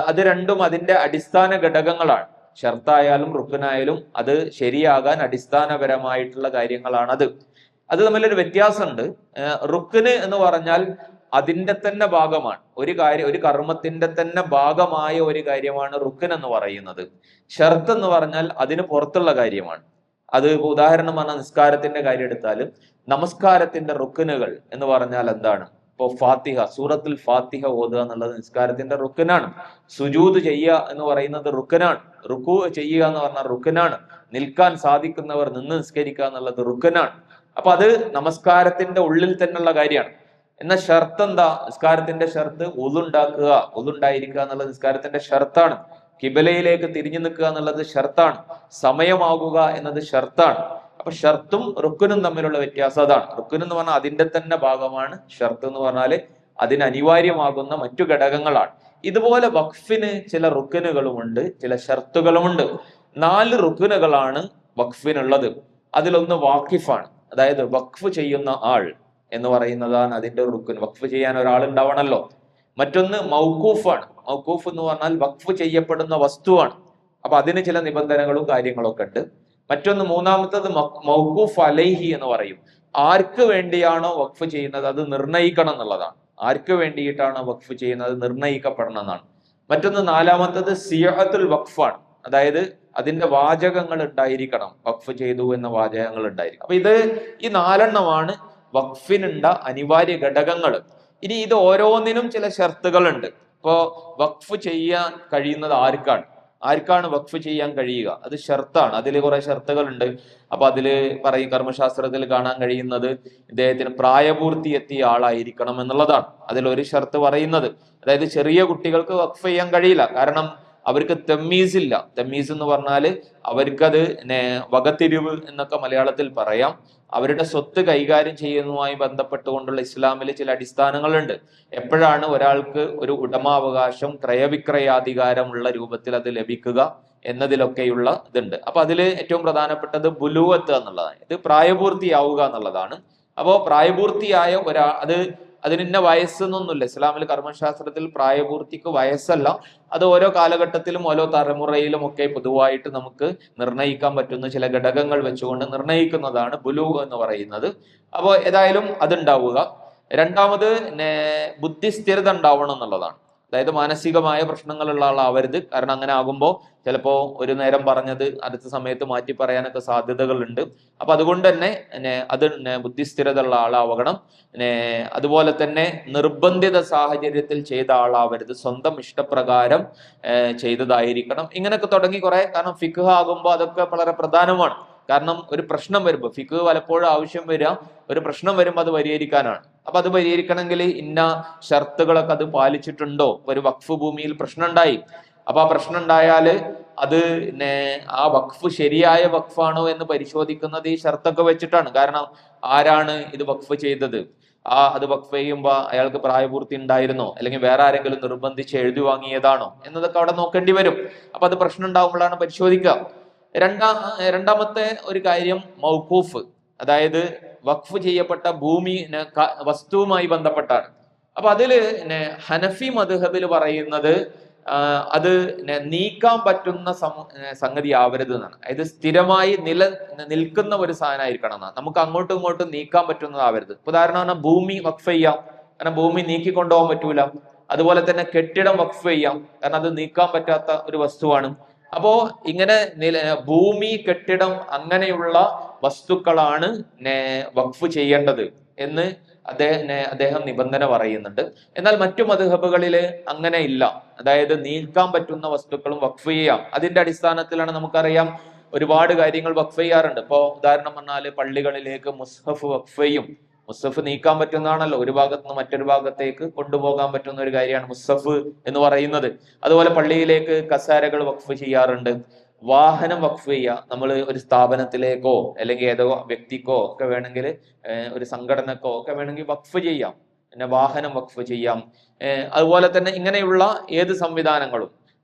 അത് രണ്ടും അതിന്റെ അടിസ്ഥാന ഘടകങ്ങളാണ്. ഷർത്തായാലും റുക്നായാലും അത് ശരിയാകാൻ അടിസ്ഥാനപരമായിട്ടുള്ള കാര്യങ്ങളാണത്. അത് തമ്മിലൊരു വ്യത്യാസമുണ്ട്. റുക്ന് എന്ന് പറഞ്ഞാൽ അതിന്റെ തന്നെ ഭാഗമാണ്, ഒരു കർമ്മത്തിന്റെ തന്നെ ഭാഗമായ ഒരു കാര്യമാണ് റുക്ൻ എന്ന് പറയുന്നത്. ഷർത്ത് എന്ന് പറഞ്ഞാൽ അതിന് പുറത്തുള്ള കാര്യമാണ്. അത് ഉദാഹരണം പറഞ്ഞാൽ നിസ്കാരത്തിന്റെ കാര്യം എടുത്താലും നമസ്കാരത്തിന്റെ റുക്നുകൾ എന്ന് പറഞ്ഞാൽ എന്താണ്? ഇപ്പൊ ഫാത്തിഹ, സൂറത്തുൽ ഫാത്തിഹ ഓതുക എന്നുള്ളത് നിസ്കാരത്തിന്റെ റുക്നാണ്. സുജൂദ് ചെയ്യുക എന്ന് പറയുന്നത് റുക്നാണ്. റുക്കു ചെയ്യുക എന്ന് പറഞ്ഞാൽ റുക്നാണ്. നിൽക്കാൻ സാധിക്കുന്നവർ നിന്ന് നിസ്കരിക്കുക എന്നുള്ളത് റുക്നാണ്. അപ്പൊ അത് നമസ്കാരത്തിന്റെ ഉള്ളിൽ തന്നെയുള്ള കാര്യമാണ്. എന്നാൽ ഷർത്ത് എന്താ? നിസ്കാരത്തിന്റെ ഷർത്ത് ഉളുണ്ടാക്കുക, ഉളുണ്ടായിരിക്കുക എന്നുള്ളത് നിസ്കാരത്തിന്റെ ഷർത്താണ്. കിബലയിലേക്ക് തിരിഞ്ഞു നിൽക്കുക എന്നുള്ളത് ഷർത്താണ്. സമയമാകുക എന്നത് ഷർത്താണ്. അപ്പൊ ഷർത്തും റുക്കുനും തമ്മിലുള്ള വ്യത്യാസം അതാണ്. റുക്കുൻ എന്ന് പറഞ്ഞാൽ അതിന്റെ തന്നെ ഭാഗമാണ്. ഷർത്ത് എന്ന് പറഞ്ഞാല് അതിന് അനിവാര്യമാകുന്ന മറ്റു ഘടകങ്ങളാണ്. ഇതുപോലെ വഖഫിന് ചില റുക്കുനുകളുമുണ്ട്, ചില ഷർത്തുകളുമുണ്ട്. 4 റുക്കുനുകളാണ് വഖഫിനുള്ളത്. അതിലൊന്ന് വാക്കിഫാണ്, അതായത് വഖഫ് ചെയ്യുന്ന ആൾ എന്ന് പറയുന്നതാണ് അതിന്റെ റുക്കുൻ. വഖഫ് ചെയ്യാൻ ഒരാൾ ഉണ്ടാവണല്ലോ. മറ്റൊന്ന് മൗഖൂഫാണ്. മൗഖൂഫ് എന്ന് പറഞ്ഞാൽ വഖഫ് ചെയ്യപ്പെടുന്ന വസ്തുവാണ്. അപ്പൊ അതിന് ചില നിബന്ധനകളും കാര്യങ്ങളൊക്കെ ഉണ്ട്. മറ്റൊന്ന് മൂന്നാമത്തത് മൗഖൂഫ് അലൈഹി എന്ന് പറയും. ആർക്ക് വേണ്ടിയാണോ വഖഫ് ചെയ്യുന്നത് അത് നിർണയിക്കണം എന്നുള്ളതാണ്. ആർക്ക് വേണ്ടിയിട്ടാണ് വഖഫ് ചെയ്യുന്നത് നിർണയിക്കപ്പെടണം എന്നാണ്. മറ്റൊന്ന് നാലാമത്തത് സിയഹത്തുൽ വഖഫാണ്. അതായത് അതിന്റെ വാചകങ്ങൾ ഉണ്ടായിരിക്കണം, വഖഫ് ചെയ്തു എന്ന വാചകങ്ങൾ ഉണ്ടായിരിക്കും. അപ്പൊ ഈ 4 വഖഫിനുണ്ട അനിവാര്യ ഘടകങ്ങൾ. ഇനി ഇത് ഓരോന്നിനും ചില ഷർത്തുകളുണ്ട്. ഇപ്പോ വഖഫ് ചെയ്യാൻ കഴിയുന്നത് ആർക്കാണ് വഖഫ് ചെയ്യാൻ കഴിയുക? അത് ഷർത്താണ്. അതിൽ കുറെ ഷർത്തുകളുണ്ട്. അപ്പൊ അതില് കർമ്മശാസ്ത്രത്തിൽ കാണാൻ കഴിയുന്നത് ഇദ്ദേഹത്തിന് പ്രായപൂർത്തി എത്തിയ ആളായിരിക്കണം എന്നുള്ളതാണ്. അതിലൊരു ഷർത്ത് പറയുന്നത്, അതായത് ചെറിയ കുട്ടികൾക്ക് വഖഫ് ചെയ്യാൻ കഴിയില്ല. കാരണം അവർക്ക് തമ്മീസ് ഇല്ല. തമ്മീസ് എന്ന് പറഞ്ഞാല് അവർക്കത് വകതിരിവ് എന്നൊക്കെ മലയാളത്തിൽ പറയാം. അവരുടെ സ്വത്ത് കൈകാര്യം ചെയ്യുന്നതുമായി ബന്ധപ്പെട്ടുകൊണ്ടുള്ള ഇസ്ലാമിൽ ചില അടിസ്ഥാനങ്ങളുണ്ട്. എപ്പോഴാണ് ഒരാൾക്ക് ഒരു ഉടമാവകാശം ക്രയവിക്രയാധികാരമുള്ള രൂപത്തിൽ അത് ലഭിക്കുക എന്നതിലൊക്കെയുള്ള ഇതുണ്ട്. അപ്പൊ അതിൽ ഏറ്റവും പ്രധാനപ്പെട്ടത് ബുലൂവത്ത് എന്നുള്ളതാണ്. ഇത് പ്രായപൂർത്തിയാവുക എന്നുള്ളതാണ്. അപ്പോ പ്രായപൂർത്തിയായ അതിനിന്ന വയസ്സെന്നൊന്നുമില്ല. ഇസ്ലാമിൽ കർമ്മശാസ്ത്രത്തിൽ പ്രായപൂർത്തിക്ക് വയസ്സല്ല. അത് ഓരോ കാലഘട്ടത്തിലും ഓരോ തലമുറയിലും ഒക്കെ പൊതുവായിട്ട് നമുക്ക് നിർണയിക്കാൻ പറ്റുന്ന ചില ഘടകങ്ങൾ വെച്ചുകൊണ്ട് നിർണയിക്കുന്നതാണ് ബുലൂഗ് എന്ന് പറയുന്നത്. അപ്പോൾ ഏതായാലും അതുണ്ടാവുക. രണ്ടാമത് ബുദ്ധിസ്ഥിരത ഉണ്ടാവണം എന്നുള്ളതാണ്. അതായത് മാനസികമായ പ്രശ്നങ്ങളുള്ള ആളാവരുത്. കാരണം അങ്ങനെ ആകുമ്പോൾ ചിലപ്പോ ഒരു നേരം പറഞ്ഞത് അടുത്ത സമയത്ത് മാറ്റി പറയാനൊക്കെ സാധ്യതകളുണ്ട്. അപ്പൊ അതുകൊണ്ട് തന്നെ അത് ബുദ്ധിസ്ഥിരത ഉള്ള ആളാവണം. അതുപോലെ തന്നെ നിർബന്ധിത സാഹചര്യത്തിൽ ചെയ്ത ആളാവരുത്. സ്വന്തം ഇഷ്ടപ്രകാരം ചെയ്തതായിരിക്കണം. ഇങ്ങനെയൊക്കെ തുടങ്ങി കുറെ. കാരണം ഫിഖ് ആകുമ്പോൾ അതൊക്കെ വളരെ പ്രധാനമാണ്. കാരണം ഒരു പ്രശ്നം വരുമ്പോൾ ഫിഖ് പലപ്പോഴും ആവശ്യം വരിക, ഒരു പ്രശ്നം വരുമ്പോൾ അത് പരിഹരിക്കാനാണ്. അപ്പൊ അത് പരിഹരിക്കണമെങ്കിൽ ഇന്ന ഷർത്തുകളൊക്കെ അത് പാലിച്ചിട്ടുണ്ടോ? ഒരു വഖഫ് ഭൂമിയിൽ പ്രശ്നം ഉണ്ടായി. അപ്പൊ ആ പ്രശ്നം ഉണ്ടായാല് അത് ആ വഖഫ് ശരിയായ വഖഫാണോ എന്ന് പരിശോധിക്കുന്നത് ഈ ഷർത്തൊക്കെ വെച്ചിട്ടാണ്. കാരണം ആരാണ് ഇത് വഖഫ് ചെയ്തത്? അത് വഖഫ് ചെയ്യുമ്പോൾ അയാൾക്ക് പ്രായപൂർത്തി ഉണ്ടായിരുന്നോ, അല്ലെങ്കിൽ വേറെ ആരെങ്കിലും നിർബന്ധിച്ച് എഴുതി വാങ്ങിയതാണോ എന്നതൊക്കെ അവിടെ നോക്കേണ്ടി വരും. അപ്പൊ അത് പ്രശ്നം ഉണ്ടാകുമ്പോഴാണ് പരിശോധിക്കുക. രണ്ടാമത്തെ ഒരു കാര്യം മൗഖൂഫ്, അതായത് വഖഫ് ചെയ്യപ്പെട്ട ഭൂമി വസ്തുവുമായി ബന്ധപ്പെട്ടാണ്. അപ്പൊ അതില് ഹനഫി മദ്ഹബിൽ പറയുന്നത് അത് നീക്കാൻ പറ്റുന്ന സംഗതി ആവരുത് എന്നാണ്. അതായത് സ്ഥിരമായി നിൽക്കുന്ന ഒരു സാധനമായിരിക്കണം എന്നാണ്. നമുക്ക് അങ്ങോട്ടും ഇങ്ങോട്ടും നീക്കാൻ പറ്റുന്നതാവരുത്. ഉദാഹരണം ഭൂമി വഖഫ് ചെയ്യാം, കാരണം ഭൂമി നീക്കിക്കൊണ്ടുപോകാൻ പറ്റൂല. അതുപോലെ തന്നെ കെട്ടിടം വഖഫ് ചെയ്യാം, കാരണം അത് നീക്കാൻ പറ്റാത്ത ഒരു വസ്തുവാണ്. അപ്പോ ഇങ്ങനെ ഭൂമി, കെട്ടിടം അങ്ങനെയുള്ള വസ്തുക്കളാണ് വഖഫ് ചെയ്യേണ്ടത് എന്ന് അദ്ദേഹം നിബന്ധന പറയുന്നുണ്ട്. എന്നാൽ മറ്റു മദ്ഹബുകളില് അങ്ങനെ ഇല്ല. അതായത് നീക്കാൻ പറ്റുന്ന വസ്തുക്കളും വഖഫ് ചെയ്യാം. അതിന്റെ അടിസ്ഥാനത്തിലാണ് നമുക്കറിയാം ഒരുപാട് കാര്യങ്ങൾ വഖഫ് ചെയ്യാറുണ്ട്. ഇപ്പോ ഉദാഹരണം പറഞ്ഞാല് പള്ളികളിലേക്ക് മുസ്ഹഫ് വഖഫ് ചെയ്യും. മുസ്ഹഫ് നീക്കാൻ പറ്റുന്നതാണല്ലോ, ഒരു ഭാഗത്ത് നിന്ന് മറ്റൊരു ഭാഗത്തേക്ക് കൊണ്ടുപോകാൻ പറ്റുന്ന ഒരു കാര്യമാണ് മുസ്ഹഫ് എന്ന് പറയുന്നത്. അതുപോലെ പള്ളിയിലേക്ക് കസേരകൾ വഖഫ് ചെയ്യാറുണ്ട്. വാഹനം വഖഫ് ചെയ്യുക, നമ്മൾ ഒരു സ്ഥാപനത്തിലേക്കോ അല്ലെങ്കിൽ ഏതോ വ്യക്തിക്കോ ഒക്കെ വേണമെങ്കിൽ, ഒരു സംഘടനക്കോ ഒക്കെ വേണമെങ്കിൽ വഖഫ് ചെയ്യാം. പിന്നെ വാഹനം വഖഫ് ചെയ്യാം. അതുപോലെ തന്നെ ഇങ്ങനെയുള്ള ഏത് സംവിധാനങ്ങളും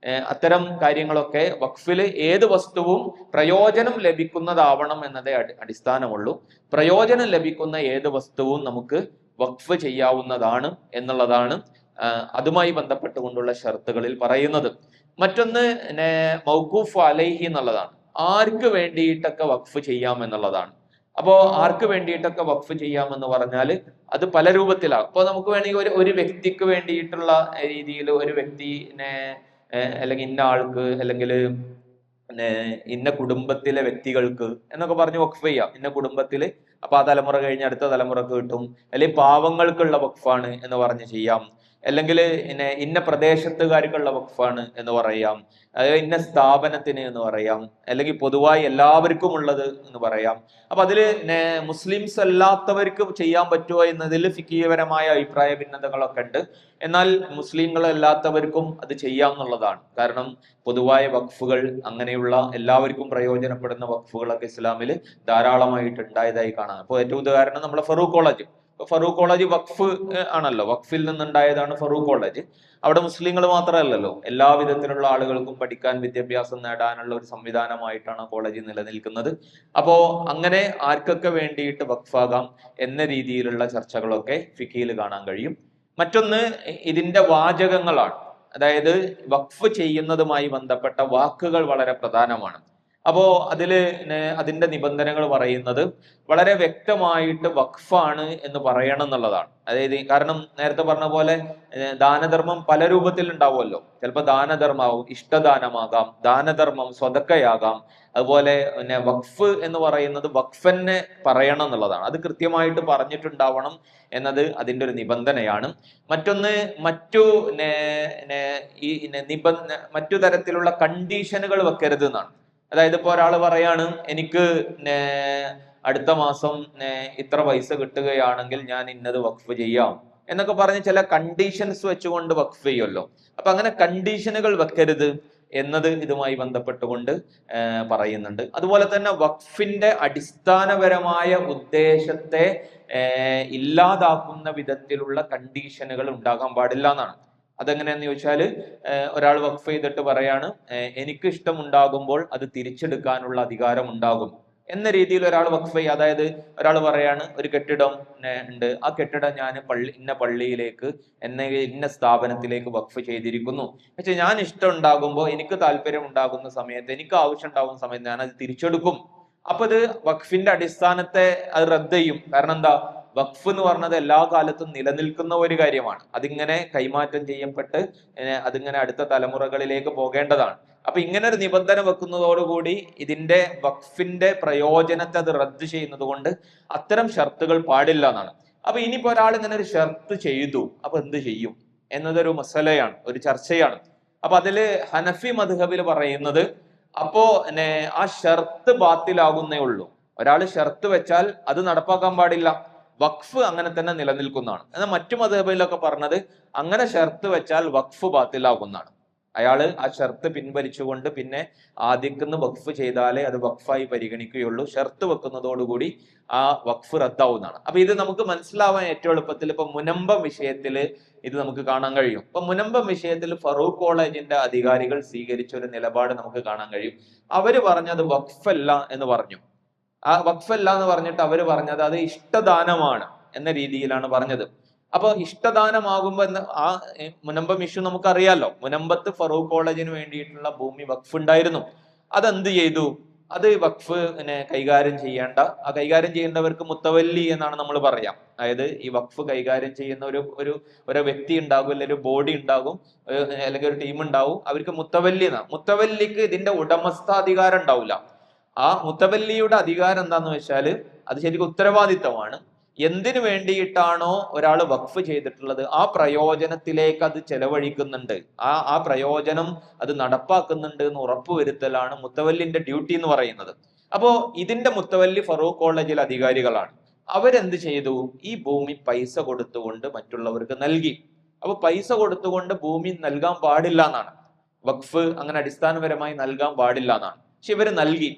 അത്തരം കാര്യങ്ങളൊക്കെ വഖഫിൽ ഏത് വസ്തുവും പ്രയോജനം ലഭിക്കുന്നതാവണം എന്നതേ അടിസ്ഥാനമുള്ളൂ. പ്രയോജനം ലഭിക്കുന്ന ഏത് വസ്തുവും നമുക്ക് വഖഫ് ചെയ്യാവുന്നതാണ് എന്നുള്ളതാണ് അതുമായി ബന്ധപ്പെട്ടുകൊണ്ടുള്ള ഷർത്തുകളിൽ പറയുന്നത്. മറ്റൊന്ന് മൗഖൂഫ് അലൈഹി എന്നുള്ളതാണ്. ആർക്ക് വേണ്ടിയിട്ടൊക്കെ വഖഫ് ചെയ്യാം എന്നുള്ളതാണ്. അപ്പോ ആർക്ക് വേണ്ടിയിട്ടൊക്കെ വഖഫ് ചെയ്യാം എന്ന് പറഞ്ഞാൽ അത് പല രൂപത്തിലാകും. അപ്പൊ നമുക്ക് വേണമെങ്കിൽ ഒരു വ്യക്തിക്ക് വേണ്ടിയിട്ടുള്ള രീതിയിൽ ഒരു വ്യക്തിനെ അല്ലെങ്കിൽ ഇന്ന ആൾക്ക്, അല്ലെങ്കിൽ ഇന്ന കുടുംബത്തിലെ വ്യക്തികൾക്ക് എന്നൊക്കെ പറഞ്ഞ് വഖഫ് ചെയ്യാം. ഇന്ന കുടുംബത്തില്, അപ്പൊ ആ തലമുറ കഴിഞ്ഞ് അടുത്ത തലമുറക്ക് കിട്ടും. അല്ലെങ്കിൽ പാവങ്ങൾക്കുള്ള വഖഫാണ് എന്ന് പറഞ്ഞ് ചെയ്യാം. അല്ലെങ്കിൽ ഇന്ന പ്രദേശത്തുകാർക്കുള്ള വഖഫാണ് എന്ന് പറയാം. അതായത് ഇന്ന സ്ഥാപനത്തിന് എന്ന് പറയാം. അല്ലെങ്കിൽ പൊതുവായി എല്ലാവർക്കും ഉള്ളത് എന്ന് പറയാം. അപ്പൊ അതില് മുസ്ലിംസ് അല്ലാത്തവർക്ക് ചെയ്യാൻ പറ്റുമോ എന്നതിൽ ഫിഖീയപരമായ അഭിപ്രായ ഭിന്നതകളൊക്കെ ഉണ്ട്. എന്നാൽ മുസ്ലിങ്ങളല്ലാത്തവർക്കും അത് ചെയ്യാം എന്നുള്ളതാണ്. കാരണം പൊതുവായ വഖഫുകൾ, അങ്ങനെയുള്ള എല്ലാവർക്കും പ്രയോജനപ്പെടുന്ന വഖഫുകളൊക്കെ ഇസ്ലാമിൽ ധാരാളമായിട്ട് ഉണ്ടായതായി കാണാം. അപ്പോൾ ഏറ്റവും ഉദാഹരണം നമ്മളെ ഫറൂഖ് കോളേജ്. ഫറൂഖ് കോളേജ് വഖഫ് ആണല്ലോ, വഖഫിൽ നിന്നുണ്ടായതാണ് ഫറൂഖ് കോളേജ്. അവിടെ മുസ്ലിങ്ങൾ മാത്രമല്ലല്ലോ, എല്ലാ വിധത്തിലുള്ള ആളുകൾക്കും പഠിക്കാൻ, വിദ്യാഭ്യാസം നേടാനുള്ള ഒരു സംവിധാനമായിട്ടാണ് കോളേജ് നിലനിൽക്കുന്നത്. അപ്പോ അങ്ങനെ ആർക്കൊക്കെ വേണ്ടിയിട്ട് വഖഫാകാം എന്ന രീതിയിലുള്ള ചർച്ചകളൊക്കെ ഫിഖിയിൽ കാണാൻ കഴിയും. മറ്റൊന്ന് ഇതിന്റെ വാചകങ്ങളാണ്. അതായത് വഖഫ് ചെയ്യുന്നതുമായി ബന്ധപ്പെട്ട വാക്കുകൾ വളരെ പ്രധാനമാണ്. അപ്പോ അതിന്റെ നിബന്ധനകൾ പറയുന്നത് വളരെ വ്യക്തമായിട്ട് വഖഫാണ് എന്ന് പറയണം എന്നുള്ളതാണ്. അതായത് കാരണം നേരത്തെ പറഞ്ഞ പോലെ ദാനധർമ്മം പല രൂപത്തിൽ ഉണ്ടാവുമല്ലോ. ചിലപ്പോൾ ദാനധർമ്മാവും, ഇഷ്ടദാനമാകാം, ദാനധർമ്മം സ്വതക്കയാകാം. അതുപോലെ വഖഫ് എന്ന് പറയുന്നത് വഖഫന്നെ പറയണം എന്നുള്ളതാണ്. അത് കൃത്യമായിട്ട് പറഞ്ഞിട്ടുണ്ടാവണം എന്നത് അതിന്റെ ഒരു നിബന്ധനയാണ്. മറ്റൊന്ന് മറ്റു തരത്തിലുള്ള കണ്ടീഷനുകൾ വെക്കരുത് എന്നാണ്. അതായത് ഇപ്പൊ ഒരാൾ പറയാണ് എനിക്ക് അടുത്ത മാസം ഇത്ര പൈസ കിട്ടുകയാണെങ്കിൽ ഞാൻ ഇന്നത് വഖഫ് ചെയ്യാം എന്നൊക്കെ പറഞ്ഞ് ചില കണ്ടീഷൻസ് വെച്ചുകൊണ്ട് വഖഫ് ചെയ്യുമല്ലോ. അപ്പൊ അങ്ങനെ കണ്ടീഷനുകൾ വെക്കരുത് എന്നത് ഇതുമായി ബന്ധപ്പെട്ടുകൊണ്ട് പറയുന്നുണ്ട്. അതുപോലെ തന്നെ വഖഫിന്റെ അടിസ്ഥാനപരമായ ഉദ്ദേശത്തെ ഇല്ലാതാക്കുന്ന വിധത്തിലുള്ള കണ്ടീഷനുകൾ ഉണ്ടാകാൻ പാടില്ല എന്നാണ്. അതെങ്ങനെയാന്ന് ചോദിച്ചാൽ ഒരാൾ വഖഫ് ചെയ്തിട്ട് പറയാണ് എനിക്ക് ഇഷ്ടമുണ്ടാകുമ്പോൾ അത് തിരിച്ചെടുക്കാനുള്ള അധികാരം ഉണ്ടാകും എന്ന രീതിയിൽ ഒരാൾ വഖഫ് ചെയ്യുക. അതായത് ഒരാൾ പറയാണ് ഒരു കെട്ടിടം ഉണ്ട്, ആ കെട്ടിടം ഞാൻ ഇന്ന പള്ളിയിലേക്ക് ഇന്ന സ്ഥാപനത്തിലേക്ക് വഖഫ് ചെയ്തിരിക്കുന്നു. പക്ഷെ ഞാൻ ഇഷ്ടം ഉണ്ടാകുമ്പോൾ എനിക്ക് താല്പര്യം ഉണ്ടാകുന്ന സമയത്ത് എനിക്ക് ആവശ്യം ഉണ്ടാകുന്ന സമയത്ത് ഞാൻ അത് തിരിച്ചെടുക്കും. അപ്പൊ ഇത് വഖഫിന്റെ അടിസ്ഥാനത്തെ അത് റദ്ദ് ചെയ്യും. കാരണം എന്താ, വഖഫ് എന്ന് പറഞ്ഞത് എല്ലാ കാലത്തും നിലനിൽക്കുന്ന ഒരു കാര്യമാണ്. അതിങ്ങനെ കൈമാറ്റം ചെയ്യപ്പെട്ട് അതിങ്ങനെ അടുത്ത തലമുറകളിലേക്ക് പോകേണ്ടതാണ്. അപ്പൊ ഇങ്ങനെ ഒരു നിബന്ധന വെക്കുന്നതോടുകൂടി ഇതിന്റെ വഖഫിന്റെ പ്രയോജനത്തെ അത് റദ്ദ് ചെയ്യുന്നത് കൊണ്ട് അത്തരം ഷർത്തുകൾ പാടില്ല എന്നാണ്. അപ്പൊ ഇനിയിപ്പോ ഒരാൾ ഇങ്ങനെ ഒരു ഷർത്ത് ചെയ്തു, അപ്പൊ എന്ത് ചെയ്യും എന്നതൊരു മസലയാണ്, ഒരു ചർച്ചയാണ്. അപ്പൊ അതില് ഹനഫി മദ്ഹബിൽ പറയുന്നത് അപ്പോ ആ ഷർത്ത് ബാത്തിലാകുന്നേ ഉള്ളൂ. ഒരാൾ ഷർത്ത് വെച്ചാൽ അത് നടപ്പാക്കാൻ പാടില്ല, വഖഫ് അങ്ങനെ തന്നെ നിലനിൽക്കുന്നതാണ്. എന്നാൽ മറ്റു മദ്ഹബിലൊക്കെ പറഞ്ഞത് അങ്ങനെ ഷർത്ത് വെച്ചാൽ വഖഫ് ബാത്തിലാകുന്നതാണ്. അയാള് ആ ഷർത്ത് പിൻവലിച്ചുകൊണ്ട് പിന്നെ ആദ്യക്കുന്ന് വഖഫ് ചെയ്താലേ അത് വഖഫായി പരിഗണിക്കുകയുള്ളൂ. ഷർത്ത് വെക്കുന്നതോടുകൂടി ആ വഖഫ് റദ്ദാവുന്നതാണ്. അപ്പൊ ഇത് നമുക്ക് മനസ്സിലാവാൻ ഏറ്റവും എളുപ്പത്തിൽ ഇപ്പൊ മുനമ്പം വിഷയത്തിൽ ഇത് നമുക്ക് കാണാൻ കഴിയും. ഇപ്പൊ മുനമ്പം വിഷയത്തിൽ ഫറൂഖ് കോളേജിന്റെ അധികാരികൾ സ്വീകരിച്ച ഒരു നിലപാട് നമുക്ക് കാണാൻ കഴിയും. അവര് പറഞ്ഞത് വഖഫല്ല എന്ന് പറഞ്ഞു. ആ വഖഫല്ല എന്ന് പറഞ്ഞിട്ട് അവര് പറഞ്ഞത് അത് ഇഷ്ടദാനമാണ് എന്ന രീതിയിലാണ് പറഞ്ഞത്. അപ്പൊ ഇഷ്ടദാനമാകുമ്പോ ആ മുനമ്പം ഇഷ്യൂ നമുക്കറിയാലോ. മുനമ്പത്ത് ഫറൂഖ് കോളേജിന് വേണ്ടിയിട്ടുള്ള ഭൂമി വഖഫ് ഉണ്ടായിരുന്നു. അതെന്ത് ചെയ്തു, അത് വഖഫ് കൈകാര്യം ചെയ്യേണ്ട, ആ കൈകാര്യം ചെയ്യേണ്ടവർക്ക് മുത്തവല്ലി എന്നാണ് നമ്മൾ പറയാം. അതായത് ഈ വഖഫ് കൈകാര്യം ചെയ്യുന്ന ഒരു വ്യക്തി ഉണ്ടാകും, അല്ലെങ്കിൽ ഒരു ബോഡി ഉണ്ടാകും, അല്ലെങ്കിൽ ഒരു ടീം ഉണ്ടാവും. അവർക്ക് മുത്തവല്ലി എന്നാണ്. മുത്തവല്ലിക്ക് ഇതിന്റെ ഉടമസ്ഥാധികാരം ഉണ്ടാവില്ല. ആ മുത്തവല്ലിയുടെ അധികാരം എന്താന്ന് വെച്ചാൽ അത് ശരിക്കും ഉത്തരവാദിത്തമാണ്. എന്തിനു വേണ്ടിയിട്ടാണോ ഒരാൾ വഖഫ് ചെയ്തിട്ടുള്ളത് ആ പ്രയോജനത്തിലേക്ക് അത് ചെലവഴിക്കുന്നുണ്ട്, ആ പ്രയോജനം അത് നടപ്പാക്കുന്നുണ്ട് എന്ന് ഉറപ്പുവരുത്തലാണ് മുത്തവല്ലിന്റെ ഡ്യൂട്ടി എന്ന് പറയുന്നത്. അപ്പോ ഇതിന്റെ മുത്തവല്ലി ഫറൂഖ് കോളേജിലെ അധികാരികളാണ്. അവരെന്ത് ചെയ്തു, ഈ ഭൂമി പൈസ കൊടുത്തുകൊണ്ട് മറ്റുള്ളവർക്ക് നൽകി. അപ്പൊ പൈസ കൊടുത്തുകൊണ്ട് ഭൂമി നൽകാൻ പാടില്ല എന്നാണ്, വഖഫ് അങ്ങനെ അടിസ്ഥാനപരമായി നൽകാൻ പാടില്ല എന്നാണ്. പക്ഷെ ഇവര് നൽകി.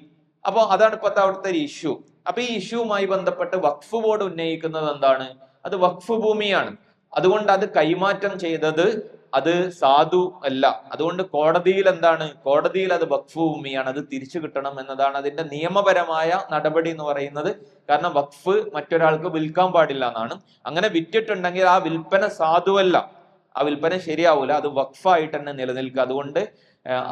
അപ്പൊ അതാണ് ഇപ്പോഴത്തെ അവിടുത്തെ ഒരു ഇഷ്യൂ. അപ്പൊ ഈ ഇഷ്യൂവുമായി ബന്ധപ്പെട്ട് വഖഫ് ബോർഡ് ഉന്നയിക്കുന്നത് എന്താണ്, അത് വഖഫ് ഭൂമിയാണ്, അതുകൊണ്ട് അത് കൈമാറ്റം ചെയ്തത് അത് സാധു അല്ല. അതുകൊണ്ട് കോടതിയിൽ എന്താണ്, കോടതിയിൽ അത് വഖഫ് ഭൂമിയാണ്, അത് തിരിച്ചു കിട്ടണം എന്നതാണ് അതിന്റെ നിയമപരമായ നടപടി എന്ന് പറയുന്നത്. കാരണം വഖഫ് മറ്റൊരാൾക്ക് വിൽക്കാൻ പാടില്ല എന്നാണ്. അങ്ങനെ വിറ്റിട്ടുണ്ടെങ്കിൽ ആ വിൽപ്പന സാധുവല്ല, ആ വിൽപ്പന ശരിയാവൂല, അത് വഖഫായിട്ട് തന്നെ നിലനിൽക്കുക. അതുകൊണ്ട്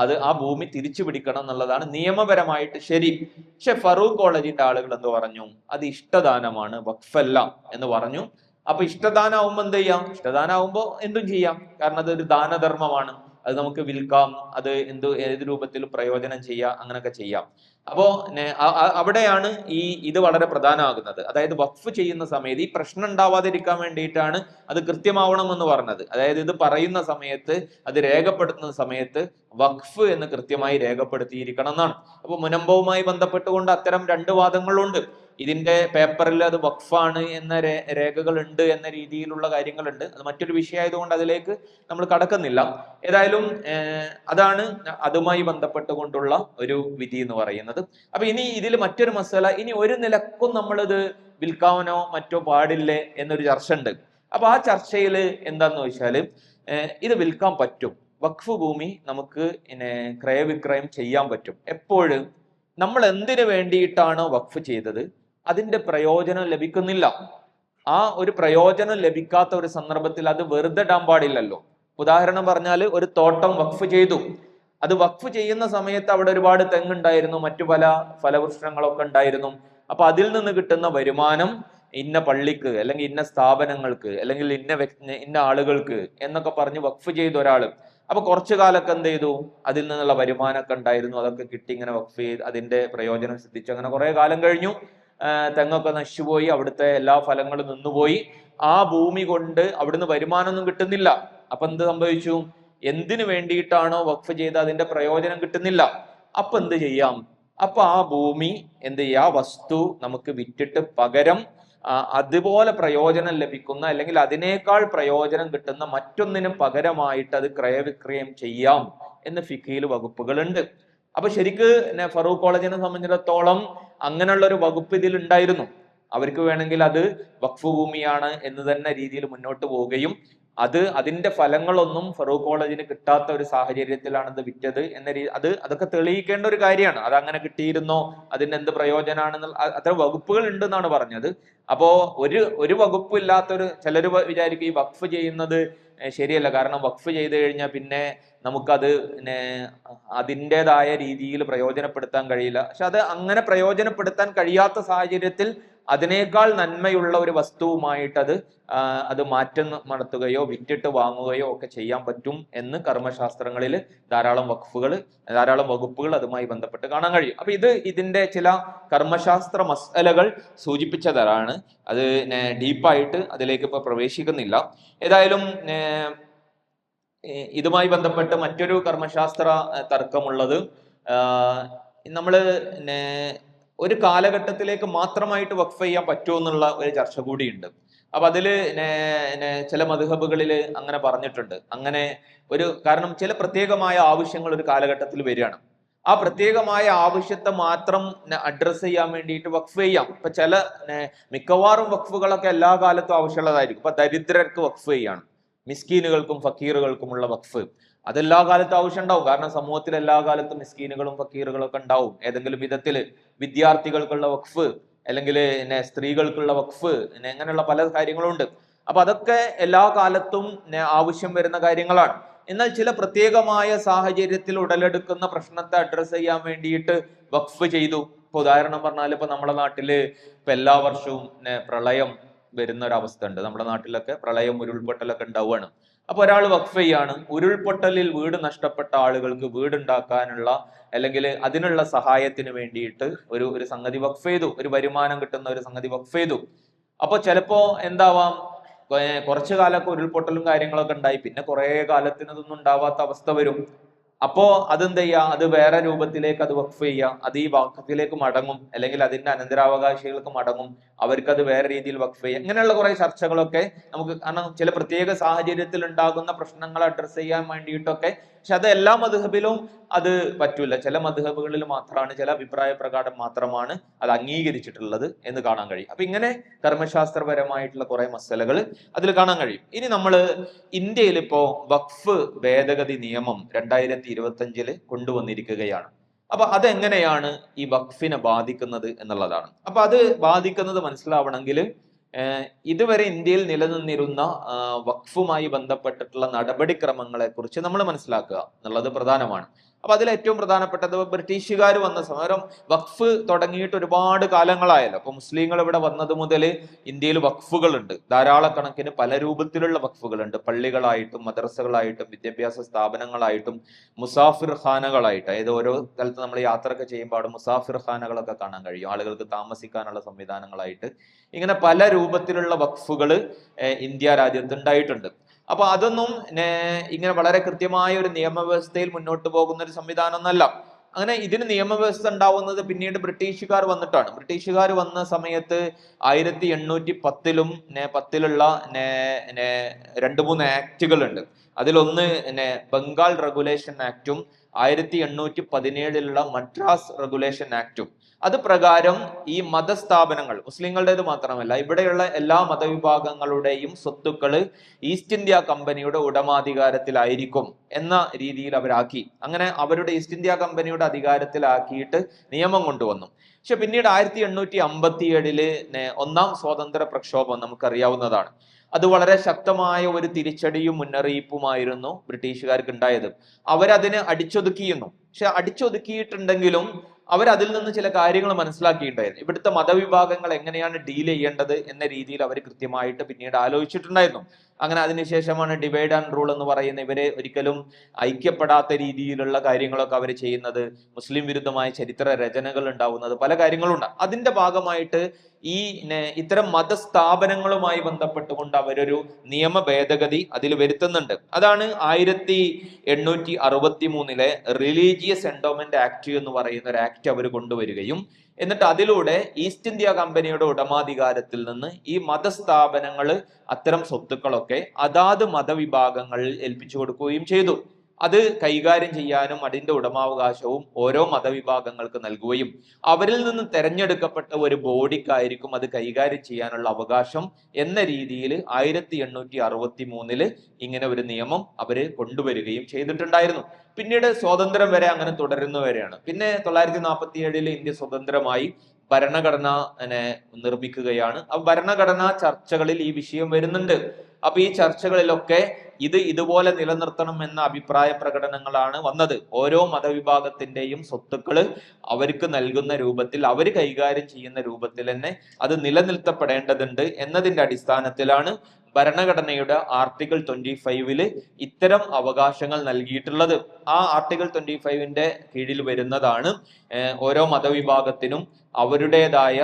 അത് ആ ഭൂമി തിരിച്ചു പിടിക്കണം എന്നുള്ളതാണ് നിയമപരമായിട്ട് ശരി. പക്ഷെ ഫറൂഖ് കോളേജിന്റെ ആളുകൾ എന്ത് പറഞ്ഞു, അത് ഇഷ്ടദാനമാണ്, വഖഫല്ല എന്ന് പറഞ്ഞു. അപ്പൊ ഇഷ്ടദാനാവുമ്പോ എന്ത് ചെയ്യാം, ഇഷ്ടദാനാവുമ്പോ എന്തും ചെയ്യാം, കാരണം അതൊരു ദാനധർമ്മമാണ്, അത് നമുക്ക് വിൽക്കാം, അത് ഏത് രൂപത്തിൽ പ്രയോജനം ചെയ്യാം, അങ്ങനെയൊക്കെ ചെയ്യാം. അപ്പോ അവിടെയാണ് ഇത് വളരെ പ്രധാനമാകുന്നത്. അതായത് വഖഫ് ചെയ്യുന്ന സമയത്ത് ഈ പ്രശ്നം ഉണ്ടാവാതിരിക്കാൻ വേണ്ടിയിട്ടാണ് അത് കൃത്യമാവണം എന്ന് പറഞ്ഞത്. അതായത് ഇത് പറയുന്ന സമയത്ത്, അത് രേഖപ്പെടുത്തുന്ന സമയത്ത് വഖഫ് എന്ന് കൃത്യമായി രേഖപ്പെടുത്തിയിരിക്കണം എന്നാണ്. അപ്പൊ മുനമ്പവുമായി ബന്ധപ്പെട്ടുകൊണ്ട് അത്തരം രണ്ട് വാദങ്ങളുണ്ട്. ഇതിന്റെ പേപ്പറിൽ അത് വഖഫാണ് എന്ന രേഖകൾ ഉണ്ട് എന്ന രീതിയിലുള്ള കാര്യങ്ങളുണ്ട്. അത് മറ്റൊരു വിഷയമായതുകൊണ്ട് അതിലേക്ക് നമ്മൾ കടക്കുന്നില്ല. ഏതായാലും അതാണ് അതുമായി ബന്ധപ്പെട്ടുകൊണ്ടുള്ള ഒരു വിധി എന്ന് പറയുന്നത്. അപ്പൊ ഇനി ഇതിൽ മറ്റൊരു മസല, ഇനി ഒരു നിലക്കും നമ്മളിത് വിൽക്കാനോ മറ്റോ പാടില്ലേ എന്നൊരു ചർച്ച ഉണ്ട്. അപ്പൊ ആ ചർച്ചയിൽ എന്താന്ന് വെച്ചാല് ഇത് വിൽക്കാൻ പറ്റും, വഖഫ് ഭൂമി നമുക്ക് ക്രയവിക്രയം ചെയ്യാൻ പറ്റും. എപ്പോഴും നമ്മൾ എന്തിനു വേണ്ടിയിട്ടാണോ വഖഫ് ചെയ്തത് അതിന്റെ പ്രയോജനം ലഭിക്കുന്നില്ല. ആ ഒരു പ്രയോജനം ലഭിക്കാത്ത ഒരു സന്ദർഭത്തിൽ അത് വെറുതെ ഇടാൻ പാടില്ലല്ലോ. ഉദാഹരണം പറഞ്ഞാൽ ഒരു തോട്ടം വഖഫ് ചെയ്തു, അത് വഖഫ് ചെയ്യുന്ന സമയത്ത് അവിടെ ഒരുപാട് തെങ്ങുണ്ടായിരുന്നു, മറ്റു പല ഫലവൃക്ഷങ്ങളൊക്കെ ഉണ്ടായിരുന്നു. അപ്പൊ അതിൽ നിന്ന് കിട്ടുന്ന വരുമാനം ഇന്ന പള്ളിക്ക് അല്ലെങ്കിൽ ഇന്ന സ്ഥാപനങ്ങൾക്ക് അല്ലെങ്കിൽ ഇന്ന ആളുകൾക്ക് എന്നൊക്കെ പറഞ്ഞ് വഖഫ് ചെയ്ത ഒരാള്. അപ്പൊ കുറച്ചു കാലൊക്കെ എന്ത് ചെയ്തു, അതിൽ നിന്നുള്ള വരുമാനമൊക്കെ ഉണ്ടായിരുന്നു, അതൊക്കെ കിട്ടി, ഇങ്ങനെ വഖഫ് ചെയ്ത് അതിന്റെ പ്രയോജനം സിദ്ധിച്ചു. അങ്ങനെ കുറെ കാലം കഴിഞ്ഞു, തെങ്ങൊക്കെ നശിച്ചുപോയി, അവിടുത്തെ എല്ലാ ഫലങ്ങളും നിന്നുപോയി, ആ ഭൂമി കൊണ്ട് അവിടുന്ന് വരുമാനമൊന്നും കിട്ടുന്നില്ല. അപ്പൊ എന്ത് സംഭവിച്ചു, എന്തിനു വേണ്ടിയിട്ടാണോ വഖഫ് ചെയ്ത് അതിന്റെ പ്രയോജനം കിട്ടുന്നില്ല. അപ്പൊ എന്ത് ചെയ്യാം, അപ്പൊ ആ ഭൂമി എന്ത് ചെയ്യാ, വസ്തു നമുക്ക് വിറ്റിട്ട് പകരം അതുപോലെ പ്രയോജനം ലഭിക്കുന്ന അല്ലെങ്കിൽ അതിനേക്കാൾ പ്രയോജനം കിട്ടുന്ന മറ്റൊന്നിനും പകരമായിട്ട് അത് ക്രയവിക്രയം ചെയ്യാം എന്ന് ഫിഖിയിൽ വകുപ്പുകളുണ്ട്. അപ്പൊ ശരിക്ക് ഫറൂഖ് കോളേജിനെ സംബന്ധിച്ചിടത്തോളം അങ്ങനെയുള്ള ഒരു വകുപ്പ് ഇതിൽ ഉണ്ടായിരുന്നു. അവർക്ക് വേണമെങ്കിൽ അത് വഖഫ് ഭൂമിയാണ് എന്ന് തന്നെ രീതിയിൽ മുന്നോട്ട് പോവുകയും അതിന്റെ ഫലങ്ങളൊന്നും ഫറൂഖ് കോളേജിന് കിട്ടാത്ത ഒരു സാഹചര്യത്തിലാണ് ഇത് വിറ്റത് എന്ന അതൊക്കെ തെളിയിക്കേണ്ട ഒരു കാര്യമാണ്. അത് അങ്ങനെ കിട്ടിയിരുന്നോ, അതിന് എന്ത് പ്രയോജനമാണെന്ന് അത്ര വകുപ്പുകൾ ഉണ്ടെന്നാണ് പറഞ്ഞത്. അപ്പോ ഒരു വകുപ്പ് ഇല്ലാത്തൊരു ചിലർ വിചാരിക്കും ഈ വഖഫ് ചെയ്യുന്നത് ശരിയല്ല, കാരണം വഖഫ് ചെയ്ത് കഴിഞ്ഞാൽ പിന്നെ നമുക്കത് അതിൻ്റെതായ രീതിയിൽ പ്രയോജനപ്പെടുത്താൻ കഴിയില്ല. പക്ഷെ അത് അങ്ങനെ പ്രയോജനപ്പെടുത്താൻ കഴിയാത്ത സാഹചര്യത്തിൽ അതിനേക്കാൾ നന്മയുള്ള ഒരു വസ്തുവുമായിട്ട് അത് മാറ്റം നടത്തുകയോ വിറ്റിട്ട് വാങ്ങുകയോ ഒക്കെ ചെയ്യാൻ പറ്റും എന്ന് കർമ്മശാസ്ത്രങ്ങളിൽ ധാരാളം വകുപ്പുകൾ അതുമായി ബന്ധപ്പെട്ട് കാണാൻ കഴിയും. അപ്പൊ ഇതിന്റെ ചില കർമ്മശാസ്ത്ര മസലകൾ സൂചിപ്പിച്ചതാണ്. അത് ഡീപ്പായിട്ട് അതിലേക്ക് ഇപ്പൊ പ്രവേശിക്കുന്നില്ല. ഏതായാലും ഇതുമായി ബന്ധപ്പെട്ട് മറ്റൊരു കർമ്മശാസ്ത്ര തർക്കമുള്ളത്, നമ്മള് ഒരു കാലഘട്ടത്തിലേക്ക് മാത്രമായിട്ട് വഖഫ് ചെയ്യാൻ പറ്റുമോ എന്നുള്ള ഒരു ചർച്ച കൂടിയുണ്ട്. അപ്പൊ അതില് ചില മദ്ഹബുകളിൽ അങ്ങനെ പറഞ്ഞിട്ടുണ്ട്. അങ്ങനെ കാരണം ചില പ്രത്യേകമായ ആവശ്യങ്ങൾ ഒരു കാലഘട്ടത്തിൽ വരികയാണ്. ആ പ്രത്യേകമായ ആവശ്യത്തെ മാത്രം അഡ്രസ്സ് ചെയ്യാൻ വേണ്ടിയിട്ട് വഖഫ് ചെയ്യാം. ഇപ്പൊ മിക്കവാറും വഖഫുകളൊക്കെ എല്ലാ കാലത്തും ആവശ്യമുള്ളതായിരിക്കും. ഇപ്പൊ ദരിദ്രർക്ക് വഖഫ് ചെയ്യാണ്, മിസ്കീനുകൾക്കും ഫക്കീറുകൾക്കുമുള്ള വഖഫ് അതെല്ലാ കാലത്തും ആവശ്യം ഉണ്ടാവും. കാരണം സമൂഹത്തിൽ എല്ലാ കാലത്തും മിസ്കീനുകളും ഫക്കീറുകളും ഒക്കെ ഉണ്ടാവും ഏതെങ്കിലും വിധത്തില്. വിദ്യാർത്ഥികൾക്കുള്ള വഖഫ് അല്ലെങ്കിൽ സ്ത്രീകൾക്കുള്ള വഖഫ്, അങ്ങനെയുള്ള പല കാര്യങ്ങളും ഉണ്ട്. അപ്പൊ അതൊക്കെ എല്ലാ കാലത്തും ആവശ്യം വരുന്ന കാര്യങ്ങളാണ്. എന്നാൽ ചില പ്രത്യേകമായ സാഹചര്യത്തിൽ ഉടലെടുക്കുന്ന പ്രശ്നത്തെ അഡ്രസ്സ് ചെയ്യാൻ വേണ്ടിയിട്ട് വഖഫ് ചെയ്തു. ഇപ്പൊ ഉദാഹരണം പറഞ്ഞാൽ ഇപ്പൊ നമ്മുടെ നാട്ടില് ഇപ്പൊ എല്ലാ വർഷവും പ്രളയം വരുന്ന ഒരവസ്ഥ ഉണ്ട്. നമ്മുടെ നാട്ടിലൊക്കെ പ്രളയം ഉരുൾപൊട്ടലൊക്കെ ഉണ്ടാവുകയാണ്. അപ്പൊ ഒരാൾ വഖഫ് ചെയ്യാണ്, ഉരുൾപൊട്ടലിൽ വീട് നഷ്ടപ്പെട്ട ആളുകൾക്ക് വീടുണ്ടാക്കാനുള്ള അല്ലെങ്കിൽ അതിനുള്ള സഹായത്തിന് വേണ്ടിയിട്ട് ഒരു സംഗതി വഖഫ് ചെയ്തു, ഒരു വരുമാനം കിട്ടുന്ന ഒരു സംഗതി വഖഫ് ചെയ്തു. അപ്പൊ ചിലപ്പോ എന്താവാം, കുറച്ചു കാലമൊക്കെ ഉരുൾപൊട്ടലും കാര്യങ്ങളൊക്കെ ഉണ്ടായി, പിന്നെ കുറെ കാലത്തിന് ഇതൊന്നും ഉണ്ടാവാത്ത അവസ്ഥ വരും. അപ്പോ അതെന്ത് ചെയ്യാ, അത് വേറെ രൂപത്തിലേക്ക് അത് വഖഫ് ചെയ്യാം, അത് ഈ വഖഫിലേക്ക് മടങ്ങും അല്ലെങ്കിൽ അതിന്റെ അനന്തരാവകാശികൾക്ക് മടങ്ങും, അവർക്കത് വേറെ രീതിയിൽ വഖഫ് ചെയ്യാം. ഇങ്ങനെയുള്ള കുറെ ചർച്ചകളൊക്കെ നമുക്ക്, കാരണം ചില പ്രത്യേക സാഹചര്യത്തിൽ ഉണ്ടാകുന്ന പ്രശ്നങ്ങൾ അഡ്രസ്സ് ചെയ്യാൻ വേണ്ടിയിട്ടൊക്കെ. പക്ഷെ അത് എല്ലാ മദ്ഹബിലും അത് പറ്റൂല. ചില മദ്ഹബുകളിൽ മാത്രമാണ്, ചില അഭിപ്രായ പ്രകാരം മാത്രമാണ് അത് അംഗീകരിച്ചിട്ടുള്ളത് എന്ന് കാണാൻ കഴിയും. അപ്പൊ ഇങ്ങനെ കർമ്മശാസ്ത്രപരമായിട്ടുള്ള കുറെ മസലകൾ അതിൽ കാണാൻ കഴിയും. ഇനി നമ്മൾ ഇന്ത്യയിൽ ഇപ്പോ വഖഫ് ഭേദഗതി നിയമം 2025 കൊണ്ടുവന്നിരിക്കുകയാണ്. അപ്പൊ അതെങ്ങനെയാണ് ഈ വഖഫിനെ ബാധിക്കുന്നത് എന്നുള്ളതാണ്. അപ്പൊ അത് ബാധിക്കുന്നത് മനസ്സിലാവണമെങ്കിൽ ഇതുവരെ ഇന്ത്യയിൽ നിലനിന്നിരുന്ന വഖഫുമായി ബന്ധപ്പെട്ടിട്ടുള്ള നടപടിക്രമങ്ങളെ കുറിച്ച് നമ്മൾ മനസ്സിലാക്കുക എന്നുള്ളത് പ്രധാനമാണ്. അപ്പൊ അതിൽ ഏറ്റവും പ്രധാനപ്പെട്ടത് ബ്രിട്ടീഷുകാർ വന്ന സമയം, വഖഫ് തുടങ്ങിയിട്ട് ഒരുപാട് കാലങ്ങളായല്ലോ. അപ്പൊ മുസ്ലിങ്ങൾ ഇവിടെ വന്നത് മുതൽ ഇന്ത്യയിൽ വഖഫുകളുണ്ട്, ധാരാളക്കണക്കിന് പല രൂപത്തിലുള്ള വഖഫുകളുണ്ട്. പള്ളികളായിട്ടും മദ്രസകളായിട്ടും വിദ്യാഭ്യാസ സ്ഥാപനങ്ങളായിട്ടും മുസാഫിർ ഖാനകളായിട്ട്, അതായത് ഓരോ സ്ഥലത്ത് നമ്മൾ യാത്രയൊക്കെ ചെയ്യുമ്പോൾ അവിടെ മുസാഫിർ ഖാനകളൊക്കെ കാണാൻ കഴിയും, ആളുകൾക്ക് താമസിക്കാനുള്ള സംവിധാനങ്ങളായിട്ട്. ഇങ്ങനെ പല രൂപത്തിലുള്ള വഖഫുകൾ ഇന്ത്യ രാജ്യത്ത് ഉണ്ടായിട്ടുണ്ട്. അപ്പൊ അതൊന്നും ഇങ്ങനെ വളരെ കൃത്യമായ ഒരു നിയമവ്യവസ്ഥയിൽ മുന്നോട്ട് പോകുന്ന ഒരു സംവിധാനം ഒന്നല്ല. അങ്ങനെ ഇതിന് നിയമവ്യവസ്ഥ ഉണ്ടാവുന്നത് പിന്നീട് ബ്രിട്ടീഷുകാർ വന്നിട്ടാണ്. ബ്രിട്ടീഷുകാർ വന്ന സമയത്ത് 1810 പത്തിലുള്ള 2-3 ആക്ടുകൾ ഉണ്ട്. അതിലൊന്ന് ബംഗാൾ റെഗുലേഷൻ ആക്ടും 1817 മദ്രാസ് റെഗുലേഷൻ ആക്ടും. അത് പ്രകാരം ഈ മതസ്ഥാപനങ്ങൾ, മുസ്ലിങ്ങളുടേത് മാത്രമല്ല ഇവിടെയുള്ള എല്ലാ മതവിഭാഗങ്ങളുടെയും സ്വത്തുക്കള് ഈസ്റ്റ് ഇന്ത്യ കമ്പനിയുടെ ഉടമാധികാരത്തിലായിരിക്കും എന്ന രീതിയിൽ അവരാക്കി. അങ്ങനെ അവരുടെ ഈസ്റ്റ് ഇന്ത്യ കമ്പനിയുടെ അധികാരത്തിലാക്കിയിട്ട് നിയമം കൊണ്ടുവന്നു. പക്ഷെ പിന്നീട് 1857 ഒന്നാം സ്വാതന്ത്ര്യ പ്രക്ഷോഭം നമുക്കറിയാവുന്നതാണ്. അത് വളരെ ശക്തമായ ഒരു തിരിച്ചടിയും മുന്നറിയിപ്പുമായിരുന്നു ബ്രിട്ടീഷുകാർക്ക് ഉണ്ടായത്. അവരതിനെ അടിച്ചൊതുക്കിയിരുന്നു. പക്ഷെ അടിച്ചൊതുക്കിയിട്ടുണ്ടെങ്കിലും അവരതിൽ നിന്ന് ചില കാര്യങ്ങൾ മനസ്സിലാക്കിയിട്ടുണ്ടായിരുന്നു. ഇവിടുത്തെ മതവിഭാഗങ്ങൾ എങ്ങനെയാണ് ഡീൽ ചെയ്യേണ്ടത് എന്ന രീതിയിൽ അവർ കൃത്യമായിട്ട് പിന്നീട് ആലോചിച്ചിട്ടുണ്ടായിരുന്നു. അങ്ങനെ അതിനുശേഷമാണ് ഡിവൈഡ് ആൻഡ് റൂൾ എന്ന് പറയുന്ന, ഇവരെ ഒരിക്കലും ഐക്യപ്പെടാത്ത രീതിയിലുള്ള കാര്യങ്ങളൊക്കെ അവർ ചെയ്യുന്നത്, മുസ്ലിം വിരുദ്ധമായ ചരിത്ര രചനകൾ ഉണ്ടാവുന്നത്, പല കാര്യങ്ങളുണ്ട്. അതിന്റെ ഭാഗമായിട്ട് ഈ ഇത്തരം മതസ്ഥാപനങ്ങളുമായി ബന്ധപ്പെട്ടുകൊണ്ട് അവരൊരു നിയമ ഭേദഗതി അതിൽ വരുത്തുന്നുണ്ട്. അതാണ് 1863 റിലീജിയസ് എൻഡോമെന്റ് ആക്ട് എന്ന് പറയുന്ന ഒരു ആക്ട് അവർ കൊണ്ടുവരികയും എന്നിട്ട് അതിലൂടെ ഈസ്റ്റ് ഇന്ത്യ കമ്പനിയുടെ ഉടമാധികാരത്തിൽ നിന്ന് ഈ മതസ്ഥാപനങ്ങൾ അത്തരം സ്വത്തുക്കളൊക്കെ അതാത് മതവിഭാഗങ്ങളിൽ ഏൽപ്പിച്ചു കൊടുക്കുകയും ചെയ്തു. അത് കൈകാര്യം ചെയ്യാനും അതിന്റെ ഉടമാവകാശവും ഓരോ മതവിഭാഗങ്ങൾക്ക് നൽകുകയും അവരിൽ നിന്ന് തെരഞ്ഞെടുക്കപ്പെട്ട ഒരു ബോഡിക്കായിരിക്കും അത് കൈകാര്യം ചെയ്യാനുള്ള അവകാശം എന്ന രീതിയിൽ 1863 ഇങ്ങനെ ഒരു നിയമം അവര് കൊണ്ടുവരികയും ചെയ്തിട്ടുണ്ടായിരുന്നു. പിന്നീട് സ്വാതന്ത്ര്യം വരെ അങ്ങനെ തുടരുന്നവരെയാണ്. പിന്നെ 1947 ഇന്ത്യ സ്വതന്ത്രമായി ഭരണഘടന നിർമ്മിക്കുകയാണ്. ആ ഭരണഘടനാ ചർച്ചകളിൽ ഈ വിഷയം വരുന്നുണ്ട്. അപ്പൊ ഈ ചർച്ചകളിലൊക്കെ ഇതുപോലെ നിലനിർത്തണം എന്ന അഭിപ്രായ പ്രകടനങ്ങളാണ് വന്നത്. ഓരോ മതവിഭാഗത്തിന്റെയും സ്വത്തുക്കള് അവർക്ക് നൽകുന്ന രൂപത്തിൽ, അവർ കൈകാര്യം ചെയ്യുന്ന രൂപത്തിൽ തന്നെ അത് നിലനിർത്തപ്പെടേണ്ടതുണ്ട് എന്നതിന്റെ അടിസ്ഥാനത്തിലാണ് ഭരണഘടനയുടെ ആർട്ടിക്കിൾ 25 ഇത്തരം അവകാശങ്ങൾ നൽകിയിട്ടുള്ളത്. ആ ആർട്ടിക്കിൾ 25 കീഴിൽ വരുന്നതാണ് ഓരോ മതവിഭാഗത്തിനും അവരുടേതായ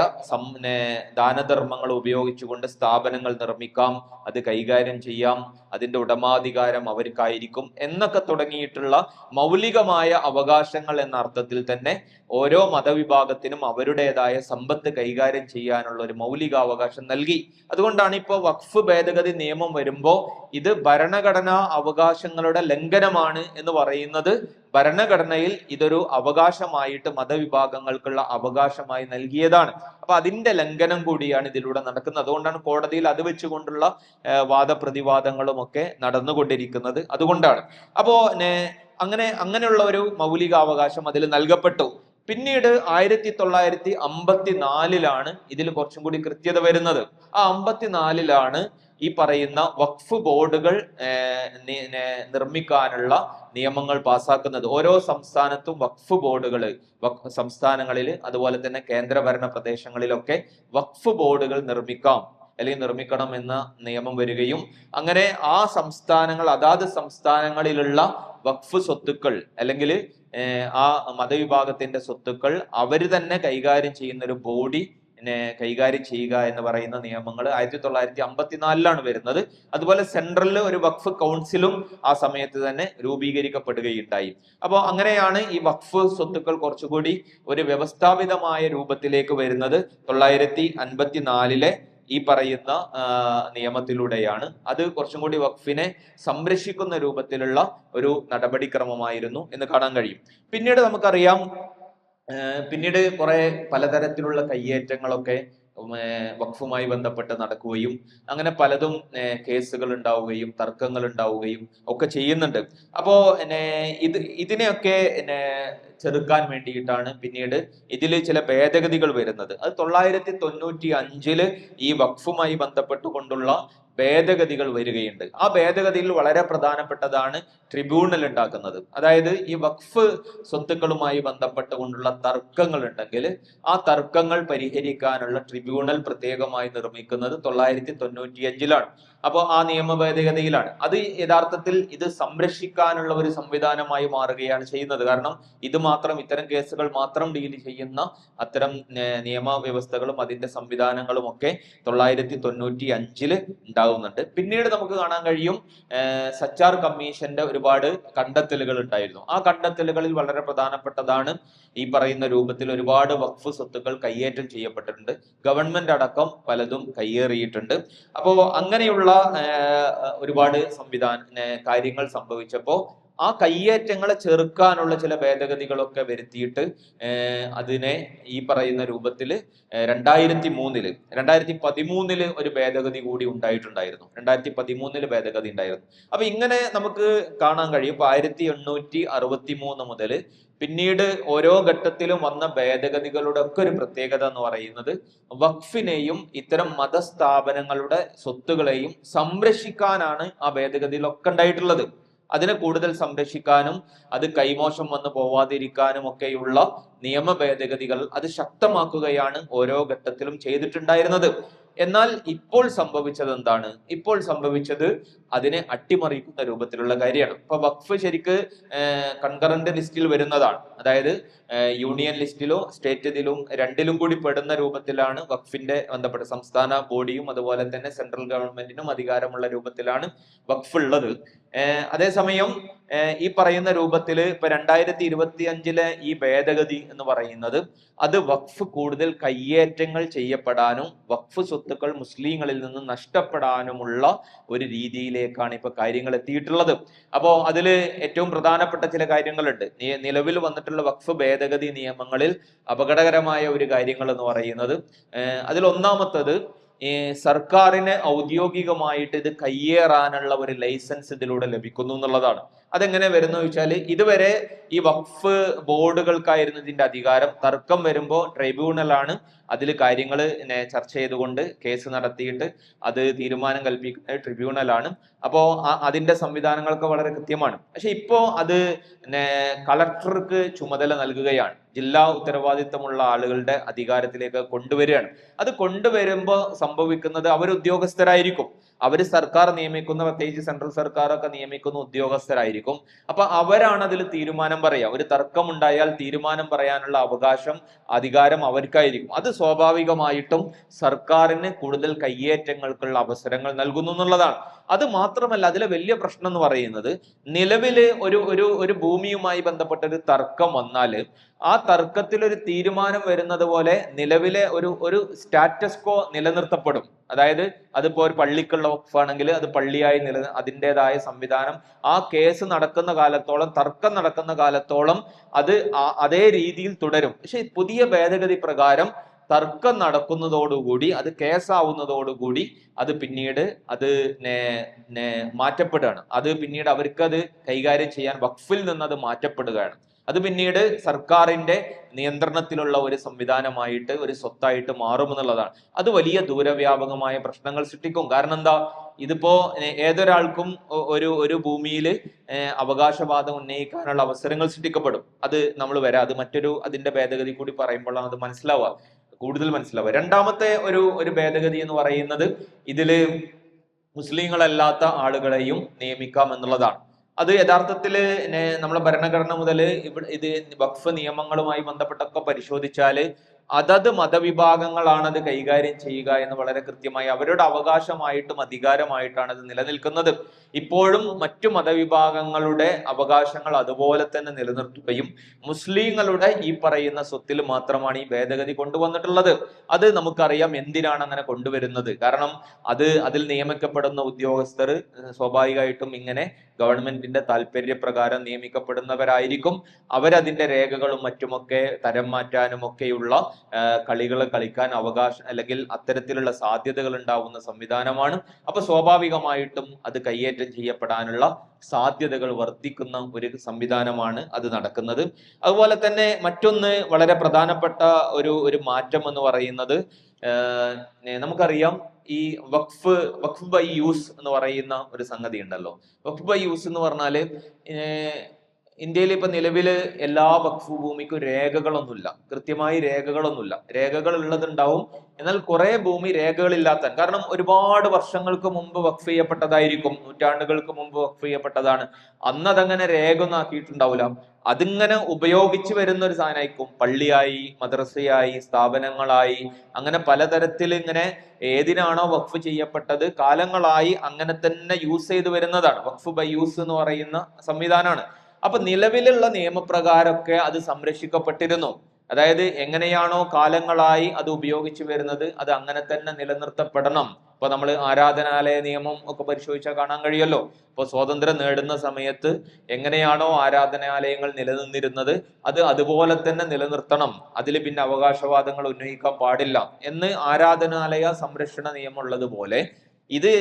ദാനധർമ്മങ്ങൾ ഉപയോഗിച്ചുകൊണ്ട് സ്ഥാപനങ്ങൾ നിർമ്മിക്കാം, അത് കൈകാര്യം ചെയ്യാം, അതിന്റെ ഉടമാധികാരം അവർക്കായിരിക്കും എന്നൊക്കെ തുടങ്ങിയിട്ടുള്ള മൗലികമായ അവകാശങ്ങൾ എന്ന അർത്ഥത്തിൽ തന്നെ ഓരോ മതവിഭാഗത്തിനും അവരുടേതായ സമ്പത്ത് കൈകാര്യം ചെയ്യാനുള്ള ഒരു മൗലികാവകാശം നൽകി. അതുകൊണ്ടാണ് ഇപ്പോൾ വഖഫ് ഭേദഗതി നിയമം വരുമ്പോൾ ഇത് ഭരണഘടനാ അവകാശങ്ങളുടെ ലംഘനമാണ് എന്ന് പറയുന്നത്. ഭരണഘടനയിൽ ഇതൊരു അവകാശമായിട്ട് മതവിഭാഗങ്ങൾക്കുള്ള അവകാശമായി നൽകിയതാണ്. അപ്പൊ അതിന്റെ ലംഘനം കൂടിയാണ് ഇതിലൂടെ നടക്കുന്നത്. അതുകൊണ്ടാണ് കോടതിയിൽ അത് വെച്ചുകൊണ്ടുള്ള വാദപ്രതിവാദങ്ങളും ഒക്കെ നടന്നുകൊണ്ടിരിക്കുന്നത്. അതുകൊണ്ടാണ് അപ്പോ അങ്ങനെയുള്ള ഒരു മൗലികാവകാശം അതിൽ നൽകപ്പെട്ടു. പിന്നീട് 1954 ഇതിൽ കുറച്ചും കൂടി കൃത്യത വരുന്നത്. ആ 54 ഈ പറയുന്ന വഖഫ് ബോർഡുകൾ നിർമ്മിക്കാനുള്ള നിയമങ്ങൾ പാസ്സാക്കുന്നത്. ഓരോ സംസ്ഥാനത്തും വഖഫ് ബോർഡുകൾ, സംസ്ഥാനങ്ങളിൽ അതുപോലെ തന്നെ കേന്ദ്രഭരണ പ്രദേശങ്ങളിലൊക്കെ വഖഫ് ബോർഡുകൾ നിർമ്മിക്കാം അല്ലെങ്കിൽ നിർമ്മിക്കണം എന്ന നിയമം വരികയും അങ്ങനെ ആ സംസ്ഥാനങ്ങൾ, അതാത് സംസ്ഥാനങ്ങളിലുള്ള വഖഫ് സ്വത്തുക്കൾ അല്ലെങ്കിൽ ആ മതവിഭാഗത്തിന്റെ സ്വത്തുക്കൾ അവര് തന്നെ കൈകാര്യം ചെയ്യുന്ന ഒരു ബോഡി കൈകാര്യം ചെയ്യുക എന്ന് പറയുന്ന നിയമങ്ങൾ 1954 വരുന്നത്. അതുപോലെ സെൻട്രലിൽ ഒരു വഖഫ് കൗൺസിലും ആ സമയത്ത് തന്നെ രൂപീകരിക്കപ്പെടുകയുണ്ടായി. അപ്പോൾ അങ്ങനെയാണ് ഈ വഖഫ് സ്വത്തുക്കൾ കുറച്ചുകൂടി ഒരു വ്യവസ്ഥാപിതമായ രൂപത്തിലേക്ക് വരുന്നത് 1954 ഈ പറയുന്ന നിയമത്തിലൂടെയാണ്. അത് കുറച്ചും കൂടി വഖഫിനെ സംരക്ഷിക്കുന്ന രൂപത്തിലുള്ള ഒരു നടപടിക്രമമായിരുന്നു എന്ന് കാണാൻ കഴിയും. പിന്നീട് നമുക്കറിയാം, പിന്നീട് കുറെ പലതരത്തിലുള്ള കയ്യേറ്റങ്ങളൊക്കെ വഖഫുമായി ബന്ധപ്പെട്ട് നടക്കുകയും അങ്ങനെ പലതും കേസുകൾ ഉണ്ടാവുകയും തർക്കങ്ങൾ ഉണ്ടാവുകയും ഒക്കെ ചെയ്യുന്നുണ്ട്. അപ്പോ ഇതിനെയൊക്കെ ചെറുക്കാൻ വേണ്ടിയിട്ടാണ് പിന്നീട് ഇതിൽ ചില ഭേദഗതികൾ വരുന്നത്. അത് 1995 ഈ വഖഫുമായി ബന്ധപ്പെട്ടുകൊണ്ടുള്ള ഭേദഗതികൾ വരികയുണ്ട്. ആ ഭേദഗതിയിൽ വളരെ പ്രധാനപ്പെട്ടതാണ് ട്രിബ്യൂണൽ ഉണ്ടാക്കുന്നത്. അതായത് ഈ വഖഫ് സ്വത്തുക്കളുമായി ബന്ധപ്പെട്ടുകൊണ്ടുള്ള തർക്കങ്ങൾ ഉണ്ടെങ്കിൽ ആ തർക്കങ്ങൾ പരിഹരിക്കാനുള്ള ട്രിബ്യൂണൽ പ്രത്യേകമായി നിർമ്മിക്കുന്നത് 1995 അപ്പോൾ ആ നിയമ ഭേദഗതിയിലാണ്. അത് യഥാർത്ഥത്തിൽ ഇത് സംരക്ഷിക്കാനുള്ള ഒരു സംവിധാനമായി മാറുകയാണ് ചെയ്യുന്നത്. കാരണം ഇത് മാത്രം, ഇത്തരം കേസുകൾ മാത്രം ഡീൽ ചെയ്യുന്ന അത്തരം നിയമവ്യവസ്ഥകളും അതിന്റെ സംവിധാനങ്ങളും ഒക്കെ 1995 ഉണ്ടാകുന്നുണ്ട്. പിന്നീട് നമുക്ക് കാണാൻ കഴിയും സച്ചാർ കമ്മീഷന്റെ ഒരുപാട് കണ്ടെത്തലുകൾ ഉണ്ടായിരുന്നു. ആ കണ്ടെത്തലുകളിൽ വളരെ പ്രധാനപ്പെട്ടതാണ് ഈ പറയുന്ന രൂപത്തിൽ ഒരുപാട് വഖഫ് സ്വത്തുക്കൾ കയ്യേറ്റം ചെയ്യപ്പെട്ടിട്ടുണ്ട്. ഗവൺമെന്റ് അടക്കം പലതും കയ്യേറിയിട്ടുണ്ട്. അപ്പോ അങ്ങനെയുള്ള ഒരുപാട് കാര്യങ്ങൾ സംഭവിച്ചപ്പോ ആ കയ്യേറ്റങ്ങളെ ചെറുക്കാനുള്ള ചില ഭേദഗതികളൊക്കെ വരുത്തിയിട്ട് അതിനെ ഈ പറയുന്ന രൂപത്തിൽ 2013 ഒരു ഭേദഗതി കൂടി ഉണ്ടായിട്ടുണ്ടായിരുന്നു. 2013 ഭേദഗതി ഉണ്ടായിരുന്നു. അപ്പൊ ഇങ്ങനെ നമുക്ക് കാണാൻ കഴിയും. ഇപ്പൊ 1863 മുതൽ പിന്നീട് ഓരോ ഘട്ടത്തിലും വന്ന ഭേദഗതികളുടെ ഒക്കെ ഒരു പ്രത്യേകത എന്ന് പറയുന്നത് വഖഫിനെയും ഇത്തരം മതസ്ഥാപനങ്ങളുടെ സ്വത്തുകളെയും സംരക്ഷിക്കാനാണ് ആ ഭേദഗതിയിലൊക്കെ ഉണ്ടായിട്ടുള്ളത്. അതിനെ കൂടുതൽ സംരക്ഷിക്കാനും അത് കൈമോശം വന്നു പോവാതിരിക്കാനും ഒക്കെയുള്ള നിയമ ഭേദഗതികൾ അത് ശക്തമാക്കുകയാണ് ഓരോ ഘട്ടത്തിലും ചെയ്തിട്ടുണ്ടായിരുന്നത്. എന്നാൽ ഇപ്പോൾ സംഭവിച്ചത് എന്താണ്? ഇപ്പോൾ സംഭവിച്ചത് അതിനെ അട്ടിമറിക്കുന്ന രൂപത്തിലുള്ള കാര്യമാണ്. ഇപ്പൊ വഖഫ് ശരിക്ക് കൺകറന്റ് ലിസ്റ്റിൽ വരുന്നതാണ്. അതായത് യൂണിയൻ ലിസ്റ്റിലോ സ്റ്റേറ്റ് ഇതിലും രണ്ടിലും കൂടി പെടുന്ന രൂപത്തിലാണ് വഖഫിന്റെ ബന്ധപ്പെട്ട സംസ്ഥാന ബോഡിയും അതുപോലെ തന്നെ സെൻട്രൽ ഗവൺമെന്റിനും അധികാരമുള്ള രൂപത്തിലാണ് വഖഫ് ഉള്ളത്. അതേസമയം ഈ പറയുന്ന രൂപത്തില് ഇപ്പൊ 2025 ഈ ഭേദഗതി എന്ന് പറയുന്നത് അത് വഖഫ് കൂടുതൽ കയ്യേറ്റങ്ങൾ ചെയ്യപ്പെടാനും വഖഫ് സ്വത്തുക്കൾ മുസ്ലിങ്ങളിൽ നിന്ന് നഷ്ടപ്പെടാനുമുള്ള ഒരു രീതിയിലേക്കാണ് ഇപ്പൊ കാര്യങ്ങൾ എത്തിയിട്ടുള്ളത്. അപ്പോ അതില് ഏറ്റവും പ്രധാനപ്പെട്ട ചില കാര്യങ്ങളുണ്ട്. നിലവിൽ വന്നിട്ടുള്ള വഖഫ് ഭേദഗതി നിയമങ്ങളിൽ അപകടകരമായ ഒരു കാര്യങ്ങൾ എന്ന് പറയുന്നത് അതിൽ ഒന്നാമത്തത് സർക്കാരിന് ഔദ്യോഗികമായിട്ട് ഇത് കയ്യേറാനുള്ള ഒരു ലൈസൻസ് ഇതിലൂടെ ലഭിക്കുന്നു എന്നുള്ളതാണ്. അതെങ്ങനെ വരുന്നു വെച്ചാൽ ഇതുവരെ ഈ വഖഫ് ബോർഡുകൾക്കായിരുന്നു ഇതിന്റെ അധികാരം. തർക്കം വരുമ്പോൾ ട്രൈബ്യൂണലാണ് അതിൽ കാര്യങ്ങൾ ചർച്ച ചെയ്തുകൊണ്ട് കേസ് നടത്തിയിട്ട് അത് തീരുമാനം കൽപ്പിക്കുന്ന ട്രിബ്യൂണലാണ്. അപ്പോ അതിന്റെ സംവിധാനങ്ങളൊക്കെ വളരെ കൃത്യമാണ്. പക്ഷെ ഇപ്പോ അത് കളക്ടർക്ക് ചുമതല നൽകുകയാണ്. ജില്ലാ ഉത്തരവാദിത്തമുള്ള ആളുകളുടെ അധികാരത്തിലേക്ക് കൊണ്ടുവരികയാണ്. അത് കൊണ്ടുവരുമ്പോൾ സംഭവിക്കുന്നത് അവർ ഉദ്യോഗസ്ഥരായിരിക്കും. അവര് സർക്കാർ നിയമിക്കുന്ന, പ്രത്യേകിച്ച് സെൻട്രൽ സർക്കാരൊക്കെ നിയമിക്കുന്ന ഉദ്യോഗസ്ഥരായിരിക്കും. അപ്പൊ അവരാണ് അതിൽ തീരുമാനം പറയുക. ഒരു തർക്കം ഉണ്ടായാൽ തീരുമാനം പറയാനുള്ള അവകാശം, അധികാരം അവർക്കായിരിക്കും. അത് സ്വാഭാവികമായിട്ടും സർക്കാരിന് കൂടുതൽ കയ്യേറ്റങ്ങൾക്കുള്ള അവസരങ്ങൾ നൽകുന്നു എന്നുള്ളതാണ്. അത് മാത്രമല്ല, അതിലെ വലിയ പ്രശ്നം എന്ന് പറയുന്നത് നിലവില് ഒരു ഭൂമിയുമായി ബന്ധപ്പെട്ട ഒരു തർക്കം വന്നാല് ആ തർക്കത്തിൽ ഒരു തീരുമാനം വരുന്നത് പോലെ നിലവിലെ ഒരു സ്റ്റാറ്റസ് കോ നിലനിർത്തപ്പെടും. അതായത് അതിപ്പോ ഒരു പള്ളിക്കുള്ള വഖഫാണെങ്കിൽ അത് പള്ളിയായി അതിൻ്റെതായ സംവിധാനം ആ കേസ് നടക്കുന്ന കാലത്തോളം, തർക്കം നടക്കുന്ന കാലത്തോളം അത് അതേ രീതിയിൽ തുടരും. പക്ഷെ പുതിയ ഭേദഗതി പ്രകാരം തർക്കം നടക്കുന്നതോടുകൂടി, അത് കേസാവുന്നതോടുകൂടി അത് പിന്നീട് അത് മാറ്റപ്പെടുകയാണ്. അത് പിന്നീട് അവർക്കത് കൈകാര്യം ചെയ്യാൻ വഖഫിൽ നിന്ന് അത് മാറ്റപ്പെടുകയാണ്. അത് പിന്നീട് സർക്കാരിന്റെ നിയന്ത്രണത്തിലുള്ള ഒരു സംവിധാനമായിട്ട്, ഒരു സ്വത്തായിട്ട് മാറുമെന്നുള്ളതാണ്. അത് വലിയ ദൂരവ്യാപകമായ പ്രശ്നങ്ങൾ സൃഷ്ടിക്കും. കാരണം എന്താ, ഇതിപ്പോ ഏതൊരാൾക്കും ഒരു ഭൂമിയിൽ അവകാശവാദം ഉന്നയിക്കാനുള്ള അവസരങ്ങൾ സൃഷ്ടിക്കപ്പെടും. അത് നമ്മൾ വരാം, അത് അതിന്റെ ഭേദഗതി കൂടി പറയുമ്പോഴാണ് അത് കൂടുതൽ മനസ്സിലാവുക. രണ്ടാമത്തെ ഒരു ഭേദഗതി എന്ന് പറയുന്നത് ഇതില് മുസ്ലിങ്ങളല്ലാത്ത ആളുകളെയും നിയമിക്കാം എന്നുള്ളതാണ്. അത് യഥാർത്ഥത്തിൽ നമ്മളെ ഭരണഘടന മുതൽ ഇത് വഖഫ് നിയമങ്ങളുമായി ബന്ധപ്പെട്ടൊക്കെ പരിശോധിച്ചാല് അതത് മതവിഭാഗങ്ങളാണ് അത് കൈകാര്യം ചെയ്യുക എന്ന് വളരെ കൃത്യമായി അവരുടെ അവകാശമായിട്ടും അധികാരമായിട്ടാണ് അത് നിലനിൽക്കുന്നത്. ഇപ്പോഴും മറ്റു മതവിഭാഗങ്ങളുടെ അവകാശങ്ങൾ അതുപോലെ തന്നെ നിലനിർത്തുകയും മുസ്ലിങ്ങളുടെ ഈ പറയുന്ന സ്വത്തിൽ മാത്രമാണ് ഈ ഭേദഗതി കൊണ്ടുവന്നിട്ടുള്ളത്. അത് നമുക്കറിയാം എന്തിനാണ് അങ്ങനെ കൊണ്ടുവരുന്നത്. കാരണം അതിൽ നിയമിക്കപ്പെടുന്ന ഉദ്യോഗസ്ഥർ സ്വാഭാവികമായിട്ടും ഇങ്ങനെ ഗവൺമെന്റിന്റെ താല്പര്യപ്രകാരം നിയമിക്കപ്പെടുന്നവരായിരിക്കും. അവരതിന്റെ രേഖകളും മറ്റുമൊക്കെ തരം മാറ്റാനും ഒക്കെയുള്ള കളികൾ കളിക്കാൻ അവകാശം, അല്ലെങ്കിൽ അത്തരത്തിലുള്ള സാധ്യതകൾ ഉണ്ടാവുന്ന സംവിധാനമാണ്. അപ്പൊ സ്വാഭാവികമായിട്ടും അത് കയ്യേറ്റം ചെയ്യപ്പെടാനുള്ള സാധ്യതകൾ വർദ്ധിക്കുന്ന ഒരു സംവിധാനമാണ് അത് നടക്കുന്നത്. അതുപോലെ തന്നെ മറ്റൊന്ന് വളരെ പ്രധാനപ്പെട്ട ഒരു മാറ്റം എന്ന് പറയുന്നത് നമുക്കറിയാം, ഈ വഖഫ് ബൈ യൂസ് എന്ന് പറയുന്ന ഒരു സംഗതി ഉണ്ടല്ലോ. വഖഫ് ബൈ യൂസ് എന്ന് പറഞ്ഞാല് ഇന്ത്യയിൽ ഇപ്പൊ നിലവില് എല്ലാ വഖഫ് ഭൂമിക്കും രേഖകളൊന്നുമില്ല, കൃത്യമായി രേഖകളൊന്നുമില്ല. രേഖകൾ ഉള്ളതുണ്ടാവും, എന്നാൽ കുറെ ഭൂമി രേഖകളില്ലാത്ത, കാരണം ഒരുപാട് വർഷങ്ങൾക്ക് മുമ്പ് വഖഫ് ചെയ്യപ്പെട്ടതായിരിക്കും, നൂറ്റാണ്ടുകൾക്ക് മുമ്പ് വഖഫ് ചെയ്യപ്പെട്ടതാണ്. അന്നതങ്ങനെ രേഖ ഒന്നും ആക്കിയിട്ടുണ്ടാവില്ല. അതിങ്ങനെ ഉപയോഗിച്ച് വരുന്ന ഒരു സാധനമായിരിക്കും. പള്ളിയായി, മദ്രസയായി, സ്ഥാപനങ്ങളായി, അങ്ങനെ പലതരത്തിൽ ഇങ്ങനെ ഏതിനാണോ വഖഫ് ചെയ്യപ്പെട്ടത് കാലങ്ങളായി അങ്ങനെ തന്നെ യൂസ് ചെയ്ത് വരുന്നതാണ്. വഖഫ് ബൈ യൂസ് എന്ന് പറയുന്ന സംവിധാനമാണ്. അപ്പൊ നിലവിലുള്ള നിയമപ്രകാരമൊക്കെ അത് സംരക്ഷിക്കപ്പെട്ടിരുന്നു. അതായത് എങ്ങനെയാണോ കാലങ്ങളായി അത് ഉപയോഗിച്ചു വരുന്നത് അത് അങ്ങനെ തന്നെ നിലനിർത്തപ്പെടണം. ഇപ്പൊ നമ്മൾ ആരാധനാലയ നിയമം ഒക്കെ പരിശോധിച്ചാൽ കാണാൻ കഴിയുമല്ലോ. ഇപ്പൊ സ്വാതന്ത്ര്യം നേടുന്ന സമയത്ത് എങ്ങനെയാണോ ആരാധനാലയങ്ങൾ നിലനിന്നിരുന്നത് അത് അതുപോലെ തന്നെ നിലനിർത്തണം, അതിൽ പിന്നെ അവകാശവാദങ്ങൾ ഉന്നയിക്കാൻ പാടില്ല എന്ന് ആരാധനാലയ സംരക്ഷണ നിയമം ഉള്ളതുപോലെ ഇത്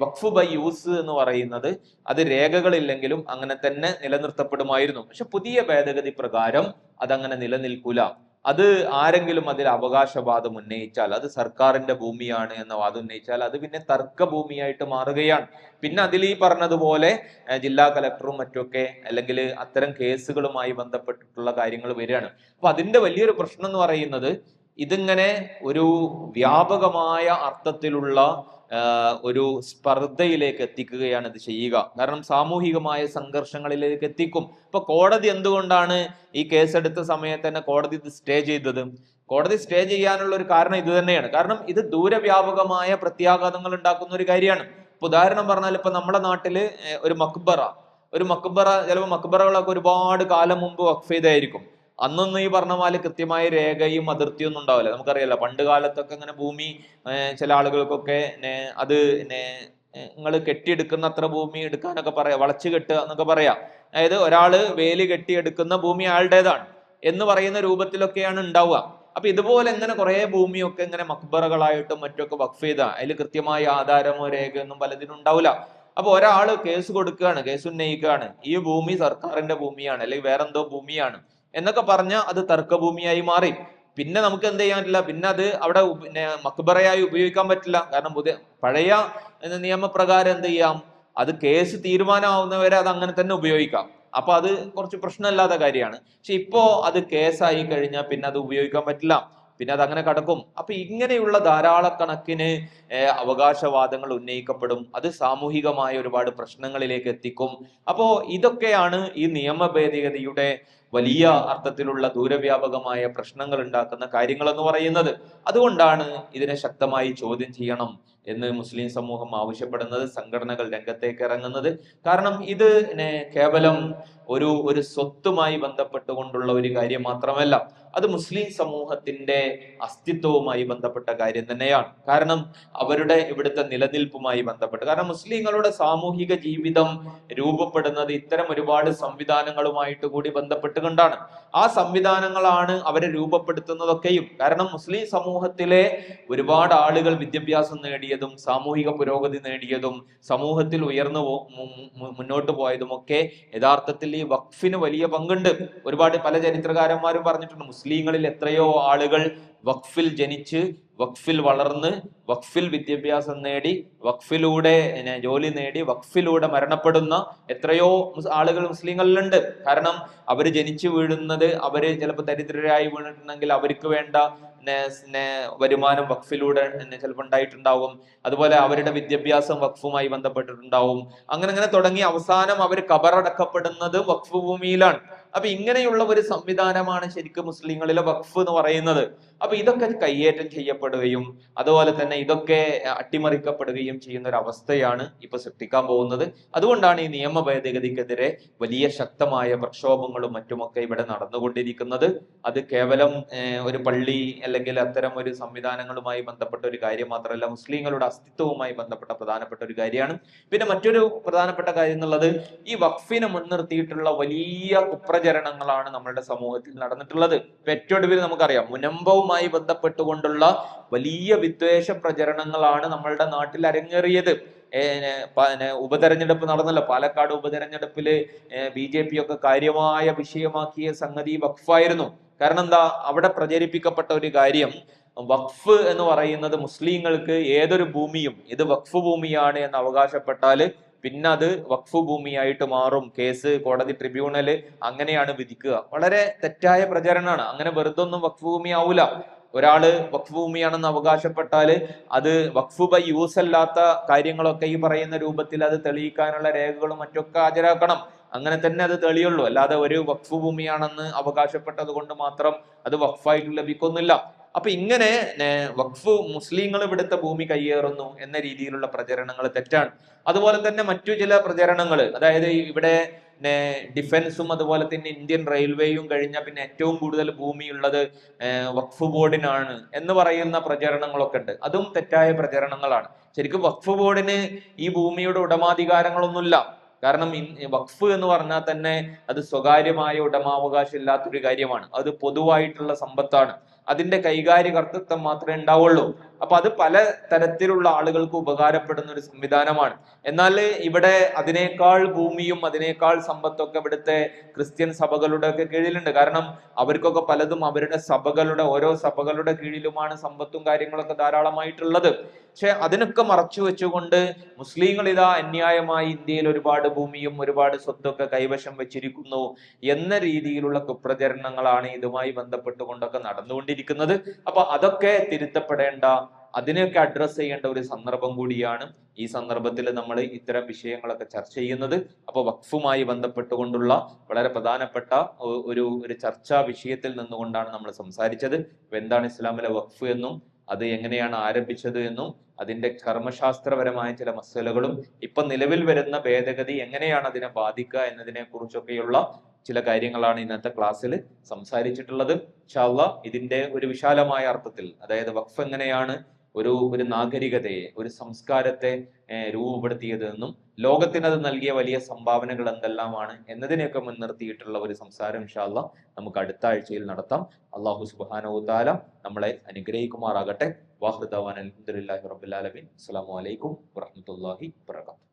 വഖഫ് ബൈ യൂസ് എന്ന് പറയുന്നത് അത് രേഖകളില്ലെങ്കിലും അങ്ങനെ തന്നെ നിലനിർത്തപ്പെടുമായിരുന്നു. പക്ഷെ പുതിയ ഭേദഗതി പ്രകാരം അതങ്ങനെ നിലനിൽക്കൂല. അത് ആരെങ്കിലും അതിൽ അവകാശവാദം ഉന്നയിച്ചാൽ, അത് സർക്കാരിന്റെ ഭൂമിയാണ് എന്ന വാദം ഉന്നയിച്ചാൽ അത് പിന്നെ തർക്ക ഭൂമിയായിട്ട് മാറുകയാണ്. പിന്നെ അതിൽ ഈ പറഞ്ഞതുപോലെ ജില്ലാ കലക്ടറും മറ്റുമൊക്കെ അല്ലെങ്കിൽ അത്തരം കേസുകളുമായി ബന്ധപ്പെട്ടിട്ടുള്ള കാര്യങ്ങൾ വരികയാണ്. അപ്പൊ അതിന്റെ വലിയൊരു പ്രശ്നം എന്ന് പറയുന്നത് ഇതിങ്ങനെ ഒരു വ്യാപകമായ അർത്ഥത്തിലുള്ള ഒരു സ്പർദ്ധയിലേക്ക് എത്തിക്കുകയാണ് ഇത് ചെയ്യുക. കാരണം സാമൂഹികമായ സംഘർഷങ്ങളിലേക്ക് എത്തിക്കും. ഇപ്പൊ കോടതി എന്തുകൊണ്ടാണ് ഈ കേസെടുത്ത സമയത്ത് തന്നെ കോടതി ഇത് സ്റ്റേ ചെയ്തത്? കോടതി സ്റ്റേ ചെയ്യാനുള്ള ഒരു കാരണം ഇത് തന്നെയാണ്. കാരണം ഇത് ദൂരവ്യാപകമായ പ്രത്യാഘാതങ്ങൾ ഉണ്ടാക്കുന്ന ഒരു കാര്യമാണ്. ഇപ്പൊ ഉദാഹരണം പറഞ്ഞാൽ ഇപ്പൊ നമ്മുടെ നാട്ടില് ഒരു മക്ബറ ചിലപ്പോൾ മക്ബറകളൊക്കെ ഒരുപാട് കാലം മുമ്പ് വഖഫ് ചെയ്തായിരിക്കും. അന്നൊന്നും ഈ പറഞ്ഞ പോലെ കൃത്യമായ രേഖയും അതിർത്തിയും ഒന്നും ഉണ്ടാവില്ല. നമുക്കറിയാലോ പണ്ട് കാലത്തൊക്കെ അങ്ങനെ ഭൂമി ചില ആളുകൾക്കൊക്കെ അത് നിങ്ങൾ കെട്ടിയെടുക്കുന്ന അത്ര ഭൂമി എടുക്കാനൊക്കെ പറയാം, വളച്ചു കെട്ടുക എന്നൊക്കെ പറയാം. അതായത് ഒരാള് വേലി കെട്ടിയെടുക്കുന്ന ഭൂമി അയാളുടേതാണ് എന്ന് പറയുന്ന രൂപത്തിലൊക്കെയാണ് ഉണ്ടാവുക. അപ്പൊ ഇതുപോലെ ഇങ്ങനെ കുറെ ഭൂമിയൊക്കെ ഇങ്ങനെ മക്ബറകളായിട്ടും മറ്റൊക്കെ വഖഫ് ചെയ്ത അതിൽ കൃത്യമായ ആധാരമോ രേഖയൊന്നും പലതിനും ഉണ്ടാവില്ല. അപ്പൊ ഒരാള് കേസ് കൊടുക്കുകയാണ്, കേസ് ഉന്നയിക്കുകയാണ്, ഈ ഭൂമി സർക്കാരിന്റെ ഭൂമിയാണ് അല്ലെങ്കിൽ വേറെന്തോ ഭൂമിയാണ് എന്നൊക്കെ പറഞ്ഞാൽ അത് തർക്കഭൂമിയായി മാറി. പിന്നെ നമുക്ക് എന്ത് ചെയ്യാൻ പറ്റില്ല, പിന്നെ അത് അവിടെ മക്ബറയായി ഉപയോഗിക്കാൻ പറ്റില്ല. കാരണം പഴയ നിയമപ്രകാരം എന്ത് ചെയ്യാം, അത് കേസ് തീരുമാനമാവുന്നവരെ അത് അങ്ങനെ തന്നെ ഉപയോഗിക്കാം. അപ്പൊ അത് കുറച്ച് പ്രശ്നമില്ലാത്ത കാര്യമാണ്. പക്ഷെ ഇപ്പോ അത് കേസായി കഴിഞ്ഞാൽ പിന്നെ അത് ഉപയോഗിക്കാൻ പറ്റില്ല, പിന്നെ അത് അങ്ങനെ കടക്കും. അപ്പൊ ഇങ്ങനെയുള്ള ധാരാളക്കണക്കിന് അവകാശവാദങ്ങൾ ഉന്നയിക്കപ്പെടും. അത് സാമൂഹികമായ ഒരുപാട് പ്രശ്നങ്ങളിലേക്ക് എത്തിക്കും. അപ്പോ ഇതൊക്കെയാണ് ഈ നിയമ ഭേദഗതിയുടെ വലിയ അർത്ഥത്തിലുള്ള ദൂരവ്യാപകമായ പ്രശ്നങ്ങൾ ഉണ്ടാക്കുന്ന കാര്യങ്ങൾ എന്ന് പറയുന്നത്. അതുകൊണ്ടാണ് ഇതിനെ ശക്തമായി ചോദ്യം ചെയ്യണം എന്ന് മുസ്ലിം സമൂഹം ആവശ്യപ്പെടുന്നത്, സംഘടനകൾ രംഗത്തേക്ക് ഇറങ്ങുന്നത്. കാരണം ഇത് കേവലം ഒരു സ്വത്തുമായി ബന്ധപ്പെട്ടുകൊണ്ടുള്ള ഒരു കാര്യം മാത്രമല്ല, അത് മുസ്ലിം സമൂഹത്തിന്റെ അസ്തിത്വവുമായി ബന്ധപ്പെട്ട കാര്യം തന്നെയാണ്. കാരണം അവരുടെ ഇവിടുത്തെ നിലനിൽപ്പുമായി ബന്ധപ്പെട്ട്, കാരണം മുസ്ലിങ്ങളുടെ സാമൂഹിക ജീവിതം രൂപപ്പെടുന്നത് ഇത്തരം ഒരുപാട് സംവിധാനങ്ങളുമായിട്ട് കൂടി ബന്ധപ്പെട്ടുകൊണ്ടാണ്. ആ സംവിധാനങ്ങളാണ് അവരെ രൂപപ്പെടുത്തുന്നതൊക്കെയും. കാരണം മുസ്ലിം സമൂഹത്തിലെ ഒരുപാട് ആളുകൾ വിദ്യാഭ്യാസം നേടിയതും സാമൂഹിക പുരോഗതി നേടിയതും സമൂഹത്തിൽ ഉയർന്നു മുന്നോട്ട് പോയതും ഒക്കെ യഥാർത്ഥത്തിൽ ഈ വഖഫിന് വലിയ പങ്കുണ്ട്. ഒരുപാട് പല ചരിത്രകാരന്മാരും പറഞ്ഞിട്ടുണ്ട്, മുസ്ലിങ്ങളിൽ എത്രയോ ആളുകൾ വഖഫിൽ ജനിച്ച് വഖഫിൽ വളർന്ന് വഖഫിൽ വിദ്യാഭ്യാസം നേടി വഖഫിലൂടെ ജോലി നേടി വഖഫിലൂടെ മരണപ്പെടുന്ന എത്രയോ ആളുകൾ മുസ്ലിങ്ങളിലുണ്ട്. കാരണം അവര് ജനിച്ചു വീഴുന്നത്, അവര് ചിലപ്പോൾ ദരിദ്രരായി വീണിട്ടുണ്ടെങ്കിൽ അവർക്ക് വേണ്ട വരുമാനം വഖഫിലൂടെ ചിലപ്പോൾ ഉണ്ടായിട്ടുണ്ടാവും. അതുപോലെ അവരുടെ വിദ്യാഭ്യാസം വഖഫുമായി ബന്ധപ്പെട്ടിട്ടുണ്ടാവും. അങ്ങനെ തുടങ്ങി അവസാനം അവർ ഖബറടക്കപ്പെടുന്നത് വഖഫ് ഭൂമിയിലാണ്. അപ്പൊ ഇങ്ങനെയുള്ള ഒരു സംവിധാനമാണ് ശരിക്കും മുസ്ലിങ്ങളിലെ വഖഫ് എന്ന് പറയുന്നത്. അപ്പൊ ഇതൊക്കെ കയ്യേറ്റം ചെയ്യപ്പെടുകയും അതുപോലെ തന്നെ ഇതൊക്കെ അട്ടിമറിക്കപ്പെടുകയും ചെയ്യുന്ന ഒരു അവസ്ഥയാണ് ഇപ്പൊ സൃഷ്ടിക്കാൻ പോകുന്നത്. അതുകൊണ്ടാണ് ഈ നിയമ ഭേദഗതിക്കെതിരെ വലിയ ശക്തമായ പ്രക്ഷോഭങ്ങളും മറ്റുമൊക്കെ ഇവിടെ നടന്നുകൊണ്ടിരിക്കുന്നത്. അത് കേവലം ഒരു പള്ളി അല്ലെങ്കിൽ അത്തരം ഒരു സംവിധാനങ്ങളുമായി ബന്ധപ്പെട്ട ഒരു കാര്യം മാത്രമല്ല, മുസ്ലിങ്ങളുടെ അസ്തിത്വവുമായി ബന്ധപ്പെട്ട പ്രധാനപ്പെട്ട ഒരു കാര്യമാണ്. പിന്നെ മറ്റൊരു പ്രധാനപ്പെട്ട കാര്യം എന്നുള്ളത്, ഈ വഖഫിനെ മുൻനിർത്തിയിട്ടുള്ള വലിയ കുപ്രചരണങ്ങളാണ് നമ്മളുടെ സമൂഹത്തിൽ നടന്നിട്ടുള്ളത്. ഏറ്റവും ഒടുവിൽ നമുക്കറിയാം, മുനമ്പവുമായി ബന്ധപ്പെട്ടുകൊണ്ടുള്ള വലിയ വിദ്വേഷ പ്രചരണങ്ങളാണ് നമ്മളുടെ നാട്ടിൽ അരങ്ങേറിയത്. ഉപതെരഞ്ഞെടുപ്പ് നടന്നല്ലോ, പാലക്കാട് ഉപതെരഞ്ഞെടുപ്പില് BJP ഒക്കെ കാര്യമായ വിഷയമാക്കിയ സംഗതി വഖഫായിരുന്നു. കാരണം എന്താ, അവിടെ പ്രചരിപ്പിക്കപ്പെട്ട ഒരു കാര്യം, വഖഫ് എന്ന് പറയുന്നത് മുസ്ലിങ്ങൾക്ക് ഏതൊരു ഭൂമിയും ഇത് വഖഫ് ഭൂമിയാണ് എന്ന് അവകാശപ്പെട്ടാല് പിന്നെ അത് വഖഫ് ഭൂമിയായിട്ട് മാറും, കേസ് കോടതി ട്രിബ്യൂണല് അങ്ങനെയാണ് വിധിക്കുക. വളരെ തെറ്റായ പ്രചരണമാണ്. അങ്ങനെ വെറുതെ ഒന്നും വഖഫ് ഭൂമി ആവൂല. ഒരാള് വഖഫ് ഭൂമിയാണെന്ന് അവകാശപ്പെട്ടാല് അത് വഖഫ് ബൈ യൂസ് അല്ലാത്ത കാര്യങ്ങളൊക്കെ ഈ പറയുന്ന രൂപത്തിൽ അത് തെളിയിക്കാനുള്ള രേഖകളും മറ്റൊക്കെ ഹാജരാക്കണം. അങ്ങനെ തന്നെ അത് തെളിയുള്ളൂ. അല്ലാതെ ഒരു വഖഫ് ഭൂമിയാണെന്ന് അവകാശപ്പെട്ടത് കൊണ്ട് മാത്രം അത് വഖഫായിട്ട് ലഭിക്കുന്നില്ല. അപ്പൊ ഇങ്ങനെ വഖഫ് മുസ്ലിങ്ങൾ ഇവിടുത്തെ ഭൂമി കയ്യേറുന്നു എന്ന രീതിയിലുള്ള പ്രചരണങ്ങൾ തെറ്റാണ്. അതുപോലെ തന്നെ മറ്റു ചില പ്രചരണങ്ങൾ, അതായത് ഇവിടെ ഡിഫൻസും അതുപോലെ തന്നെ ഇന്ത്യൻ റെയിൽവേയും കഴിഞ്ഞാൽ പിന്നെ ഏറ്റവും കൂടുതൽ ഭൂമിയുള്ളത് വഖഫ് ബോർഡിനാണ് എന്ന് പറയുന്ന പ്രചരണങ്ങളൊക്കെ ഉണ്ട്. അതും തെറ്റായ പ്രചരണങ്ങളാണ്. ശരിക്കും വഖഫ് ബോർഡിന് ഈ ഭൂമിയുടെ ഉടമാധികാരങ്ങളൊന്നുമില്ല. കാരണം വഖഫ് എന്ന് പറഞ്ഞാൽ തന്നെ അത് സ്വകാര്യമായ ഉടമാവകാശം ഇല്ലാത്തൊരു കാര്യമാണ്. അത് പൊതുവായിട്ടുള്ള സമ്പത്താണ്. അതിന്റെ കൈകാര്യ കർത്തൃത്വം മാത്രമേ ഉണ്ടാവുള്ളൂ. അപ്പൊ അത് പല തരത്തിലുള്ള ആളുകൾക്ക് ഉപകാരപ്പെടുന്ന ഒരു സംവിധാനമാണ്. എന്നാൽ ഇവിടെ അതിനേക്കാൾ ഭൂമിയും അതിനേക്കാൾ സമ്പത്തൊക്കെ ഇവിടുത്തെ ക്രിസ്ത്യൻ സഭകളുടെ ഒക്കെ കീഴിലുണ്ട്. കാരണം അവർക്കൊക്കെ പലതും അവരുടെ സഭകളുടെ ഓരോ സഭകളുടെ കീഴിലുമാണ് സമ്പത്തും കാര്യങ്ങളൊക്കെ ധാരാളമായിട്ടുള്ളത്. പക്ഷെ അതിനൊക്കെ മറച്ചു വെച്ചുകൊണ്ട് മുസ്ലിങ്ങൾ ഇതാ അന്യായമായി ഇന്ത്യയിൽ ഒരുപാട് ഭൂമിയും ഒരുപാട് സ്വത്തൊക്കെ കൈവശം വെച്ചിരിക്കുന്നു എന്ന രീതിയിലുള്ള കുപ്രചരണങ്ങളാണ് ഇതുമായി ബന്ധപ്പെട്ടുകൊണ്ടൊക്കെ നടന്നുകൊണ്ടിരിക്കുന്നത്. അപ്പൊ അതൊക്കെ തിരുത്തപ്പെടേണ്ട, അതിനെയൊക്കെ അഡ്രസ് ചെയ്യേണ്ട ഒരു സന്ദർഭം കൂടിയാണ് ഈ സന്ദർഭത്തിൽ നമ്മൾ ഇത്തരം വിഷയങ്ങളൊക്കെ ചർച്ച ചെയ്യുന്നത്. അപ്പൊ വഖഫുമായി ബന്ധപ്പെട്ടുകൊണ്ടുള്ള വളരെ പ്രധാനപ്പെട്ട ഒരു ചർച്ചാ വിഷയത്തിൽ നിന്നുകൊണ്ടാണ് നമ്മൾ സംസാരിച്ചത്. എന്താണ് ഇസ്ലാമിലെ വഖഫ് എന്നും അത് എങ്ങനെയാണ് ആരംഭിച്ചത് എന്നും അതിന്റെ കർമ്മശാസ്ത്രപരമായ ചില മസലകളും ഇപ്പൊ നിലവിൽ വരുന്ന ഭേദഗതി എങ്ങനെയാണ് അതിനെ ബാധിക്കുക എന്നതിനെ കുറിച്ചൊക്കെയുള്ള ചില കാര്യങ്ങളാണ് ഇന്നത്തെ ക്ലാസ്സിൽ സംസാരിച്ചിട്ടുള്ളത്. ഇൻഷാ അല്ലാഹ് ഇതിന്റെ ഒരു വിശാലമായ അർത്ഥത്തിൽ, അതായത് വഖഫ് എങ്ങനെയാണ് ഒരു നാഗരികതയെ, ഒരു സംസ്കാരത്തെ രൂപപ്പെടുത്തിയത് എന്നും ലോകത്തിന് അത് നൽകിയ വലിയ സംഭാവനകൾ എന്തെല്ലാമാണ് എന്നതിനെയൊക്കെ മുൻനിർത്തിയിട്ടുള്ള ഒരു സംസാരം ഇൻഷാ അല്ലാഹ് നമുക്ക് അടുത്ത ആഴ്ചയിൽ നടത്താം. അല്ലാഹു സുബ്ഹാനഹു വ തആല നമ്മളെ അനുഗ്രഹിക്കുമാറാകട്ടെ. വാഖിറു ദഅവാന അൽഹംദുലില്ലാഹി റബ്ബിൽ ആലമീൻ. അസ്സലാമു അലൈക്കും വറഹ്മത്തുള്ളാഹി വബറകാതുഹു.